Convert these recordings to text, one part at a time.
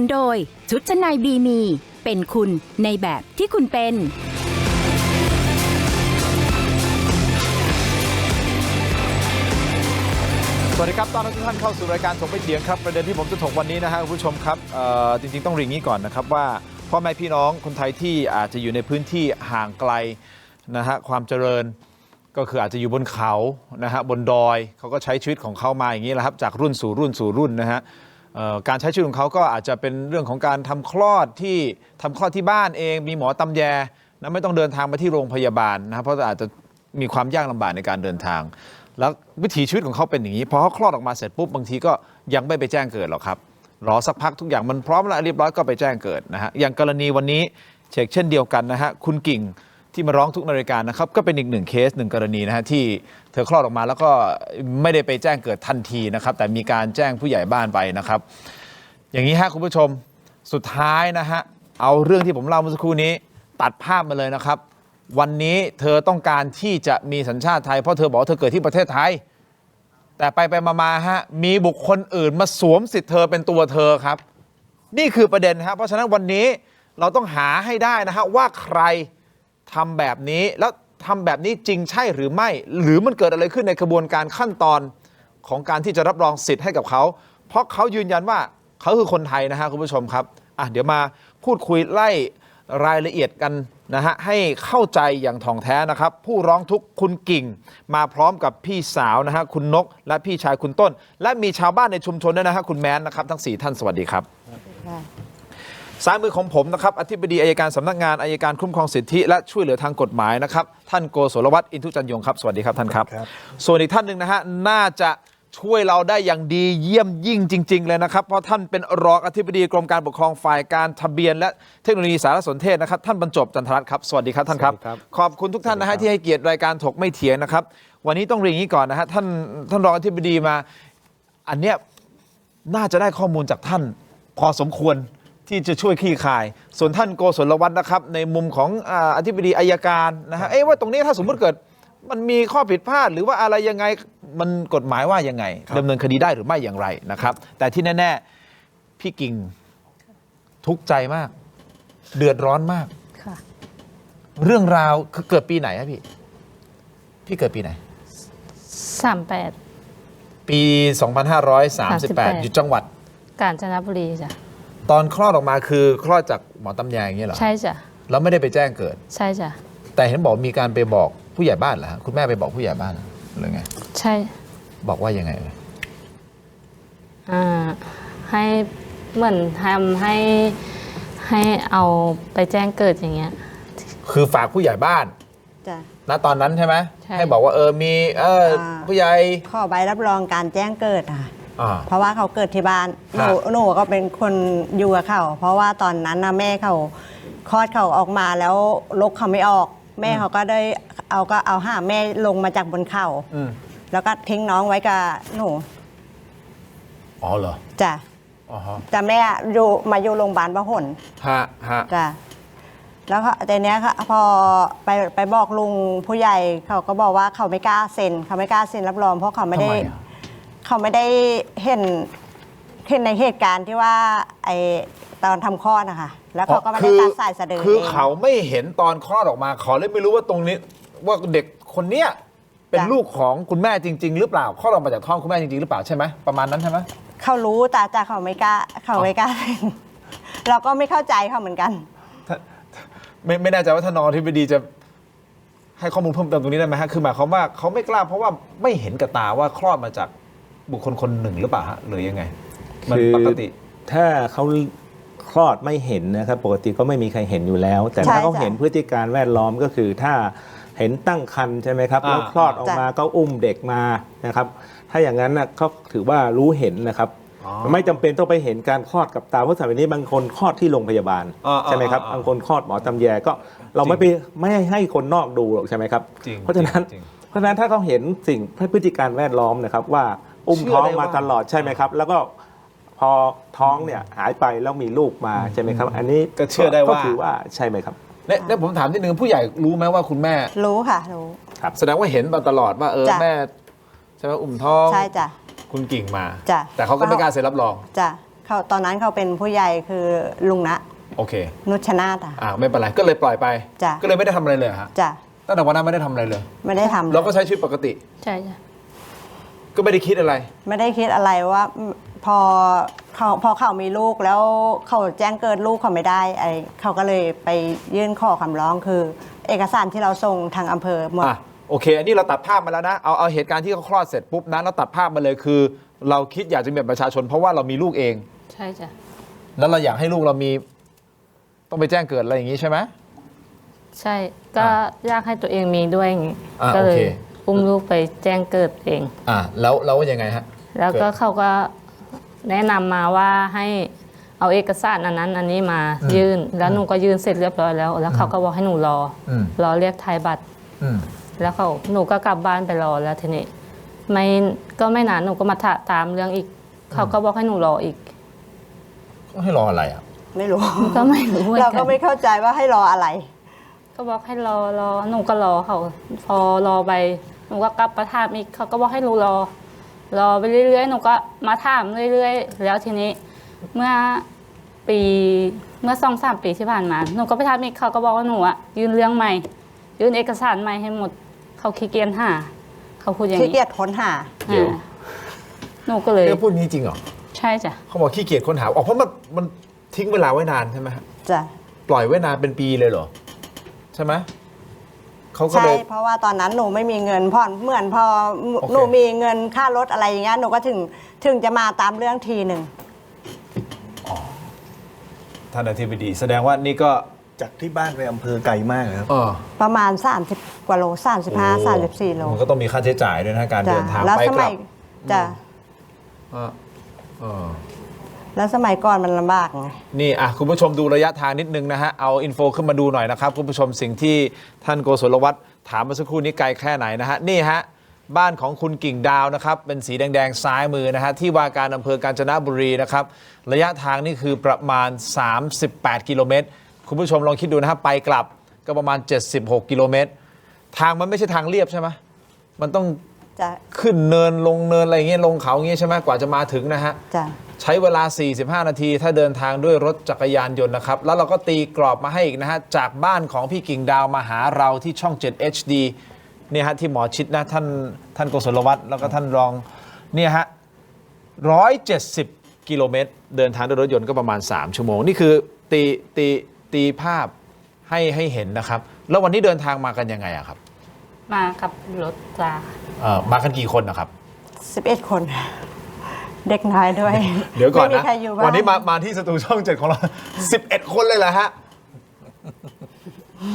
นโดยชุดชั้นในบีมีเป็นคุณในแบบที่คุณเป็น สวัสดีครับตอนนี้ทุกท่านเข้าสู่รายการถกไม่เถียงครับประเด็นที่ผมจะถกวันนี้นะฮะคุณผู้ชมครับจริงๆต้องเรียนอย่างนี้ก่อนนะครับว่าพ่อแม่พี่น้องคนไทยที่อาจจะอยู่ในพื้นที่ห่างไกลนะฮะความเจริญก็คืออาจจะอยู่บนเขานะฮะบนดอยเขาก็ใช้ชีวิตของเขามาอย่างนี้แหละครับจากรุ่นสู่รุ่นนะฮะการใช้ชีวิตของเขาก็อาจจะเป็นเรื่องของการทำคลอดที่บ้านเองมีหมอตำแยนะไม่ต้องเดินทางมาที่โรงพยาบาลนะเพราะอาจจะมีความยากลำบากในการเดินทางแล้ววิถีชีวิตของเขาเป็นอย่างนี้พอเขาคลอดออกมาเสร็จปุ๊บบางทีก็ยังไม่ไปแจ้งเกิดหรอกครับรอสักพักทุกอย่างมันพร้อมแล้วเรียบร้อยก็ไปแจ้งเกิดนะฮะอย่างกรณีวันนี้เช่นเดียวกันนะฮะคุณกิ่งที่มาร้องทุกรายการนะครับก็เป็นอีกหนึ่งเคสหนึ่งกรณีนะฮะที่เธอคลอดออกมาแล้วก็ไม่ได้ไปแจ้งเกิดทันทีนะครับแต่มีการแจ้งผู้ใหญ่บ้านไปนะครับอย่างนี้ฮะคุณผู้ชมสุดท้ายนะฮะเอาเรื่องที่ผมเล่าเมื่อสักครู่นี้ตัดภาพมาเลยนะครับวันนี้เธอต้องการที่จะมีสัญชาติไทยเพราะเธอบอกเธอเกิดที่ประเทศไทยแต่ไปมาฮะมีบุคคลอื่นมาสวมสิทธิ์เธอเป็นตัวเธอครับนี่คือประเด็นครับเพราะฉะนั้นวันนี้เราต้องหาให้ได้นะฮะว่าใครทำแบบนี้แล้วทำแบบนี้จริงใช่หรือไม่หรือมันเกิดอะไรขึ้นในกระบวนการขั้นตอนของการที่จะรับรองสิทธิ์ให้กับเขาเพราะเขายืนยันว่าเขาคือคนไทยนะฮะคุณผู้ชมครับเดี๋ยวมาพูดคุยไล่รายละเอียดกันนะฮะให้เข้าใจอย่างถ่องแท้นะครับผู้ร้องทุกข์คุณกิ่งมาพร้อมกับพี่สาวนะฮะคุณนกและพี่ชายคุณต้นและมีชาวบ้านในชุมชนด้วยนะฮะคุณแมนนะครับทั้ง4ท่านสวัสดีครับซ้ายมือของผมนะครับอธิบดีอัยการสำนักงานอัยการคุ้มครองสิทธิและช่วยเหลือทางกฎหมายนะครับท่านโกศลวัฒน์อินทุจันยงครับสวัสดีครับท่านครับส่วนอีกท่านหนึ่งนะฮะน่าจะช่วยเราได้อย่างดีเยี่ยมยิ่งจริงๆเลยนะครับเพราะท่านเป็นรองอธิบดีกรมการปกครองฝ่ายการทะเบียนและเทคโนโลยีสารสนเทศนะครับท่านบรรจบจันทรัตน์ครับสวัสดีครับท่านครับขอบคุณทุกท่านนะฮะที่ให้เกียรติรายการถกไม่เถียงนะครับวันนี้ต้องเรียนอย่างนี้ก่อนนะฮะท่านรองอธิบดีมาอันเนี้ยน่าจะได้ข้อมูลจากท่านพอสมควรที่จะช่วยคลี่คลายส่วนท่านโกศลวัฒน์นะครับในมุมของอธิบดีอัยการนะฮะว่าตรงนี้ถ้าสมมติเกิดมันมีข้อผิดพลาดหรือว่าอะไรยังไงมันกฎหมายว่ายังไงดำเนินคดีได้หรือไม่อย่างไรนะครับแต่ที่แน่ๆพี่กิ่งทุกข์ใจมากเดือดร้อนมากเรื่องราวเกิดปีไหนครับพี่เกิดปีไหน38ปี 2538อยู่จังหวัดกาญจนบุรีจ้ะตอนคลอดออกมาคือคลอดจากหมอตำแยอย่างนี้เหรอใช่จ้ะแล้วไม่ได้ไปแจ้งเกิดใช่จ้ะแต่เห็นบอกมีการไปบอกผู้ใหญ่บ้านเหรอฮะคุณแม่ไปบอกผู้ใหญ่บ้านหรือไงใช่บอกว่ายังไงเลยให้เหมือนทำให้เอาไปแจ้งเกิดอย่างเงี้ยคือฝากผู้ใหญ่บ้านจ้ะณตอนนั้นใช่ไหมให้บอกว่ามีผู้ใหญ่ขอใบรับรองการแจ้งเกิดเพราะว่าเขาเกิดที่บ้านหนูก็เป็นคนอยู่กับเขาเพราะว่าตอนนั้นนะแม่เขาคลอดเขาออกมาแล้วลกเขาไม่ออกแม่เขาก็ได้เอาหาแม่ลงมาจากบนเขาแล้วก็ทิ้งน้องไว้กับหนูอ๋อเหรอจ้ะแต่แม่อยู่โรงพยาบาลพหลจ้ะแล้วแต่เนี้ยค่ะพอไปบอกลุงผู้ใหญ่เขาก็บอกว่าเขาไม่กล้าเซ็นรับรองเพราะเขาไม่ได้เห็นในเหตุการณ์ที่ว่าไอตอนทำคลอดนะคะแล้วเขาก็ไม่ได้ตัดสายสะดือคือเขาไม่เห็นตอนคลอดออกมาเขาเลยไม่รู้ว่าตรงนี้ว่าเด็กคนเนี้ยเป็นลูกของคุณแม่จริงๆหรือเปล่าคลอดออกมาจากท้องคุณแม่จริงๆหรือเปล่าใช่ไหมประมาณนั้นใช่ไหมเขารู้แต่เขาไม่กล้าเราก็ไม่เข้าใจเขาเหมือนกันไม่แน่ใจว่าท่านรองอธิบดีจะให้ข้อมูลเพิ่มเติมตรงนี้ได้ไหมฮะคือหมายความว่าเขาไม่กล้าเพราะว่าไม่เห็นกับตาว่าคลอดมาจากบุคคลคนหนึ่งหรือเปล่าฮะหรือยังไงมันปกติถ้าเขาคลอดไม่เห็นนะครับปกติก็ไม่มีใครเห็นอยู่แล้วแต่ถ้าเขาเห็นพฤติการแวดล้อมก็คือถ้าเห็นตั้งครรภ์ใช่ไหมครับแล้วคลอดออกมาก็อุ้มเด็กมานะครับถ้าอย่างนั้นนะเขาถือว่ารู้เห็นนะครับไม่จำเป็นต้องไปเห็นการคลอดกับตาเพราะสมัยนี้บางคนคลอดที่โรงพยาบาลใช่ไหมครับบางคนคลอดหมอตำแยก็เราไม่ให้คนนอกดูหรอกใช่ไหมครับเพราะฉะนั้นถ้าเขาเห็นสิ่งพฤติการแวดล้อมนะครับว่าอุ้มท้องมาตลอดใช่ไหมครับแล้วก็พอท้องเนี่ยหายไปแล้วมีลูกมาใช่ไหมครับอันนี้ก็เชื่อได้ว่าก็ถือว่าใช่ไหมครับและผมถามนิดนึงผู้ใหญ่รู้ไหมว่าคุณแม่รู้ค่ะรู้ครับแสดงว่าเห็นมาตลอดว่าแม่ใช่ไหมอุ้มท้องใช่จ้ะคุณกิ่งมาจ้ะแต่เขาก็ไม่กล้าเซ็นรับรองจ้ะ เขาตอนนั้นเขาเป็นผู้ใหญ่คือลุงนะ โอเค นุชนาธอ่ะ ไม่เป็นไรก็เลยปล่อยไป จ้ะ ก็เลยไม่ได้ทำอะไรเลยฮะ จ้ะ ตั้งแต่วันนั้นไม่ได้ทำอะไรเลย ไม่ได้ทำ เราก็ใช้ชีวิตปกติ ใช่จ้ะ ก็ไม่ได้คิดอะไร ไม่ได้คิดอะไรว่าพอเขามีลูกแล้วเขาแจ้งเกิดลูกเขาไม่ได้เขาก็เลยไปยื่นข้อคำร้องคือ เอกสารที่เราส่งทางอำเภอหมด โอเค อันนี้เราตัดภาพมาแล้วนะ เอาเหตุการณ์ที่เขาคลอดเสร็จปุ๊บนะเราตัดภาพมาเลยคือ เราคิดอยากจะมีบัตรประชาชน เพราะว่าเรามีลูกเอง ใช่จ้ะ แล้วเราอยากให้ลูกเรามีต้องไปแจ้งเกิดอะไรอย่างนี้ใช่ไหม ใช่ก็อยากให้ตัวเองมีด้วยอย่างงี้ ก็เลย โอเค อุ้มลูกไปแจ้งเกิดเอง แล้วเราว่ายังไงฮะ แล้วก็เขาก็แนะนำมาว่าให้เอาเอกสารอันนั้นอันนี้มายื่น แล้วหนูก็ยื่นเสร็จเรียบร้อยแล้ว แล้วเขาก็บอกให้หนูรอเรียกไทยบัตร แล้วหนูก็กลับบ้านไปรอแล้วทีนี้ไม่นานหนูก็มาตามเรื่องอีก เขาก็บอกให้หนูรออีก ให้รออะไรอ่ะ ไม่รู้ ก็ไม่รู้เหมือน เรา กั ก็ น ไม่เข้าใจว่าให้รออะไร ก็บอกให้รอหนูก็รอเขาพอรอไปหนูก็กลับมาถามอีกเขาก็บอกให้หนูรอไปเรื่อยๆหนูก็มาถามเรื่อยๆแล้วทีนี้เมื่อ 2-3 ปีที่ผ่านมาหนูก็ไปถามอีกเขาก็บอกว่าหนูอะยื่นเรื่องใหม่ยื่นเอกสารใหม่ให้หมดเขาขี้เกียจหาเขาพูดอย่าง ขี้ นี้ เกียจค้นหา เดี๋ยว หนูก็เลย พูดงี้จริงเหรอ ใช่จ้ะ เขาบอกขี้เกียจค้นหาเพราะมันทิ้งเวลาไว้นานใช่ไหมฮะ จ้ะ ปล่อยไว้นานเป็นปีเลยเหรอใช่ไหมเขาก็ ใช่ เลย เพราะว่าตอนนั้นหนูไม่มีเงินผ่อนเหมือนพอ โอเค หนูมีเงินค่ารถอะไรอย่างเงี้ยหนูก็ถึงจะมาตามเรื่องทีหนึ่ง ท่านอธิบดีแสดงว่านี่ก็ จากที่บ้านไปอำเภอไกลมากครับ ประมาณ 30 กว่าโล 35-34 โล มันก็ต้องมีค่าใช้จ่ายด้วยนะการ จ้ะ เดินทาง แล้ว ไป ส ก มั ลั ย บ จ้ะ เออ แล้วสมัยก่อนมันลำบากไง นี่คุณผู้ชมดูระยะทางนิดนึงนะฮะเอาอินโฟขึ้นมาดูหน่อยนะครับคุณผู้ชมสิ่งที่ท่านโกศลวัฒน์ถามเมื่อสักครู่นี้ไกลแค่ไหนนะฮะนี่ฮะบ้านของคุณกิ่งดาวนะครับเป็นสีแดงๆซ้ายมือนะฮะที่ว่าการอำเภอกาญจนบุรีนะครับระยะทางนี่คือประมาณ38 กิโลเมตรคุณผู้ชมลองคิดดูนะครับไปกลับก็ประมาณ76 กิโลเมตรทางมันไม่ใช่ทางเรียบใช่ไหมมันต้อง จ้ะ ขึ้นเนินลงเนินอะไรอย่างเงี้ยลงเขาอย่างเงี้ยใช่ไหมกว่าจะมาถึงนะฮะ จ้ะ ใช้เวลา 45 นาทีถ้าเดินทางด้วยรถจักรยานยนต์นะครับแล้วเราก็ตีกรอบมาให้อีกนะฮะจากบ้านของพี่กิ่งดาวมาหาเราที่ช่อง 7 HD เนี่ยฮะที่หมอชิดนะท่านโกศลวัฒน์แล้วก็ท่านรองเนี่ยฮะ170 กิโลเมตรเดินทางด้วยรถยนต์ก็ประมาณ 3 ชั่วโมงนี่คือตีภาพให้เห็นนะครับแล้ววันนี้เดินทางมากันยังไงอะครับ มากับรถจ้า มากันกี่คนนะครับ 11 คน เด็กน้อยด้วย เดี๋ยวก่อน ไม่มี นะ ใครอยู่บ้าน วันนี้มาที่สตูช่อง 7 ของเรา 11 คนเลยเหรอฮะ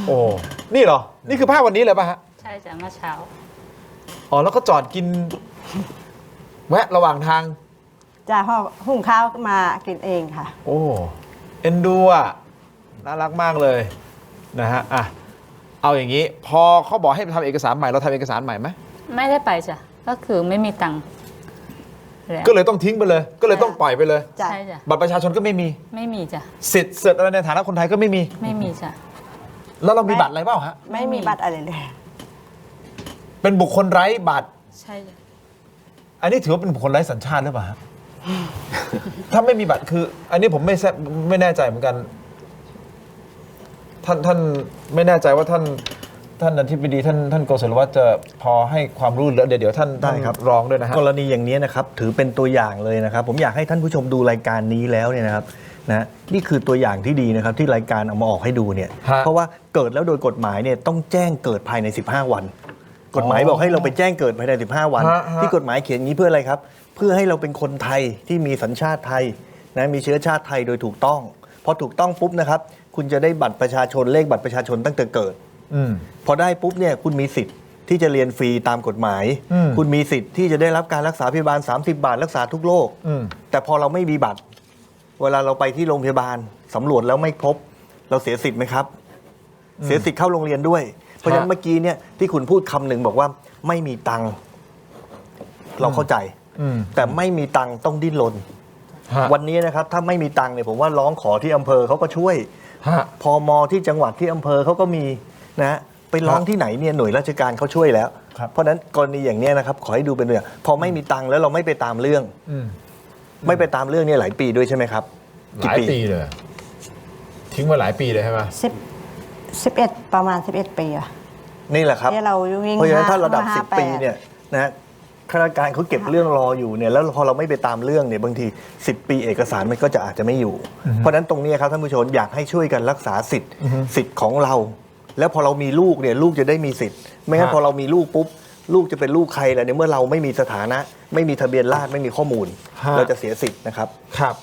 โอ้นี่เหรอนี่คือภาพวันนี้เลยป่ะฮะ ใช่จ้ะเมื่อเช้า แล้วก็จอดกินแวะระหว่างทาง จ้ะพ่อหุงข้าวมากินเองค่ะ โอ้เอ็นดูอ่ะน่ารักมากเลยนะฮะเอาอย่างนี้พอเขาบอกให้ทำเอกสารใหม่เราทำเอกสารใหม่ไหม ไม่ได้ไปจ้ะก็คือไม่มีตังค์แล้ว ก็เลยต้องทิ้งไปเลย ก็เลยต้องปล่อยไปเลย จ้ะ ใช่จ้ะ บัตรประชาชนก็ไม่มี ไม่มีจ้ะ สิทธิ์เสร็จอะไรในฐานะคนไทยก็ไม่มี ไม่มีจ้ะ แล้วเรามีบัตรอะไรเปล่าฮะ ไม่มีบัตรอะไรเลย เป็นบุคคลไร้บัตร ใช่จ้ะ อันนี้ถือว่าเป็นบุคคลไร้สัญชาติหรือเปล่าฮะ ถ้าไม่มีบัตรคือ อันนี้ผมไม่แน่ใจเหมือนกัน ท่านไม่แน่ใจว่าท่านอธิบดีท่านโกศลวัฒน์จะพอให้ความรู้เดี๋ยวท่าน ได้ครับ รองด้วยนะฮะ กรณีอย่างนี้นะครับถือเป็นตัวอย่างเลยนะครับ ผมอยากให้ท่านผู้ชมดูรายการนี้แล้วเนี่ยนะครับนะนี่คือตัวอย่างที่ดีนะครับที่รายการเอามาออกให้ดูเนี่ย ฮะ เพราะว่าเกิดแล้วโดยกฎหมายเนี่ยต้องแจ้งเกิดภายใน 15 วัน กฎหมายบอกให้เราไปแจ้งเกิดภายใน 15 วัน ที่กฎหมายเขียนอย่างนี้เพื่ออะไรครับ เพื่อให้เราเป็นคนไทยที่มีสัญชาติไทยนะมีเชื้อชาติไทยโดยถูกต้องพอถูกต้องปุ๊บนะครับคุณจะได้บัตรประชาชนเลขบัตรประชาชนตั้งแต่เกิด พอได้ปุ๊บเนี่ยคุณมีสิทธิ์ที่จะเรียนฟรีตามกฎหมาย คุณมีสิทธิ์ที่จะได้รับการรักษาพยาบาล30 บาทรักษาทุกโรคแต่พอเราไม่มีบัตร เวลาเราไปที่โรงพยาบาลสำรวจแล้วไม่ครบเราเสียสิทธิ์ไหมครับ เสียสิทธิ์เข้าโรงเรียนด้วย เพราะฉะนั้นเมื่อกี้เนี่ยที่คุณพูดคำหนึ่งบอกว่าไม่มีตังค์เราเข้าใจแต่ไม่มีตังค์ต้องดิ้นรนวันนี้นะครับถ้าไม่มีตังค์เนี่ยผมว่าร้องขอที่อำเภอเขาก็ช่วยพมที่จังหวัดที่อำเภอเขาก็มีนะไปร้องที่ไหนเนี่ยหน่วยราชการเขาช่วยแล้ว เพราะฉะนั้นกรณีอย่างนี้นะครับขอให้ดูเป็นตัวอย่างพอไม่มีตังค์แล้วเราไม่ไปตามเรื่อง ไม่ไปตามเรื่องเนี่ยหลายปีด้วยใช่ไหมครับ หลายปีเลย ทิ้งมาหลายปีเลยใช่ไหม 11ประมาณ 11 ปีอะ นี่แหละครับ ที่เราวิ่ง เพราะฉะนั้นถ้าระดับ 58 10 ปีเนี่ยนะฮะข้าราชการเขาเก็บเรื่องรออยู่เนี่ยแล้วพอเราไม่ไปตามเรื่องเนี่ยบางที10 ปีเอกสารมันก็จะอาจจะไม่อยู่ เพราะฉะนั้นตรงนี้ครับท่านผู้ชมอยากให้ช่วยกันรักษาสิทธิ์ของเรา แล้วพอเรามีลูกเนี่ยลูกจะได้มีสิทธิ์ไม่งั้นพอเรามีลูกปุ๊บลูกจะเป็นลูกใครล่ะเนี่ยเมื่อเราไม่มีสถานะ ไม่มีทะเบียนราษฎร์ไม่มีข้อมูล เราจะเสียสิทธิ์นะครับ ครับ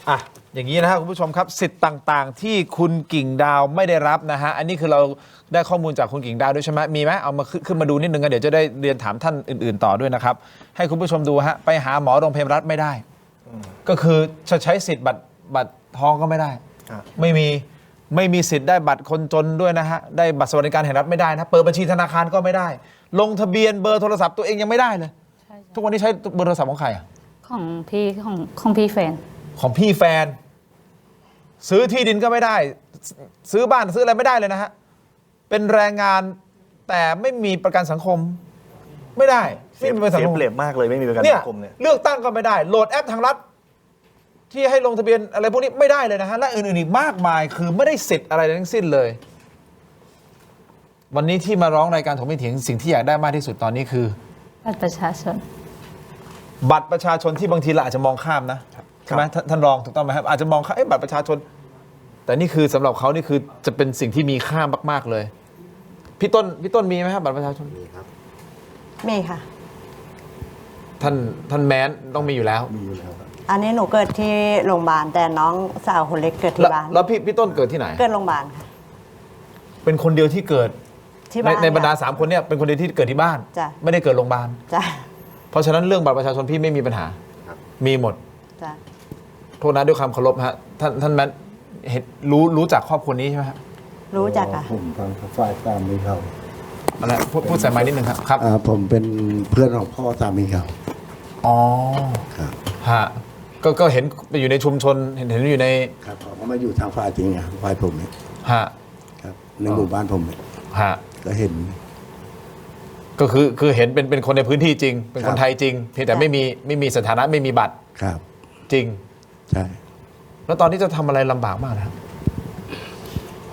อ่ะอย่างนี้นะครับคุณผู้ชมครับสิทธิ์ต่างๆ ที่คุณกิ่งดาวไม่ได้รับนะฮะอันนี้คือเราได้ข้อมูลจากคุณกิ่งดาวด้วยใช่ไหมมีไหมเอามาขึ้นมาดูนิดนึงกันเดี๋ยวจะได้เรียนถามท่านอื่นๆต่อด้วยนะครับให้คุณผู้ชมดูฮะไปหาหมอโรงพยาบาลรัฐไม่ได้ก็คือจะใช้สิทธิ์บัตรทองก็ไม่ได้ ครับ ไม่มีสิทธิ์ได้บัตรคนจนด้วยนะฮะได้บัตรสวัสดิการแห่งรัฐไม่ได้นะเปิดบัญชีธนาคารก็ไม่ได้ ลงทะเบียนเบอร์โทรศัพท์ตัวเองยังไม่ได้เลย ใช่จ้ะ ทุกวันนี้ใช้เบอร์โทรศัพท์ของใครอ่ะ ของพี่แฟน ของพี่แฟน ซื้อที่ดินก็ไม่ได้ ซื้อบ้านซื้ออะไรไม่ได้เลยนะฮะเป็นแรงงานแต่ไม่มีประกันสังคมไม่ได้ไม่มีประกันสัง เสีย คม เปรียบมากเลยไม่มีประกัน เนี่ย สังคมเนี่ย เลือกตั้งก็ไม่ได้โหลดแอปทางรัฐที่ให้ลงทะเบียนอะไรพวกนี้ไม่ได้เลยนะฮะและอื่นๆอีกมากมายคือไม่ได้สิทธิ์อะไรทั้งสิ้นเลย วันนี้ที่มาร้องรายการถกไม่เถียงสิ่งที่อยากได้มากที่สุดตอนนี้คือ บัตรประชาชน บัตรประชาชนที่บางทีเราอาจจะมองข้ามนะใช่ไหมท่านรองถูกต้องไหมครับอาจจะมองข้ามบัตรประชาชน แต่นี่คือสำหรับเขานี่คือจะเป็นสิ่งที่มีค่ามากๆเลยพี่ต้นมีไหมครับบัตรประชาชน มีค่ะ ท่านแม้นต้องมีอยู่แล้ว อันนี้หนูเกิดที่โรงพยาบาลแต่น้องสาวคนเล็กเกิดที่บ้าน แล้วพี่ต้นเกิดที่ไหน เกิดโรงพยาบาลค่ะ เป็นคนเดียวที่เกิด ที่บ้าน ในบรรดา3คนเนี่ยเป็นคนเดียวที่เกิดที่บ้าน จ้ะ ไม่ได้เกิดโรงพยาบาล จ้ะ เพราะฉะนั้นเรื่องบัตรประชาชนพี่ไม่มีปัญหามีหมด จ้ะ โทษนะด้วยความเคารพฮะท่านแม้นเห็นรู้จักครอบครัวนี้ใช่ไหมครับ รู้จักค่ะ ผมทางฝ่ายสามีเขา อะไรพูดใส่ไมค์นิดนึงครับครับ ผมเป็นเพื่อนของพ่อสามีเขา อ๋อ ครับ ฮะก็เห็นไปอยู่ในชุมชนเห็นอยู่ใน ครับเขาก็มาอยู่ทางฝ่ายจริงอ่ะฝ่ายผมเนี่ย ฮะ ครับในหมู่บ้านผมเนี่ย ฮะ ก็เห็น ก็คือเห็นเป็นคนในพื้นที่จริง เป็นคนไทยจริงเพียงแต่ไม่มีสถานะไม่มีบัตร ครับ จริง ใช่ แล้วตอนนี้จะทำอะไรลำบากมากนะครับ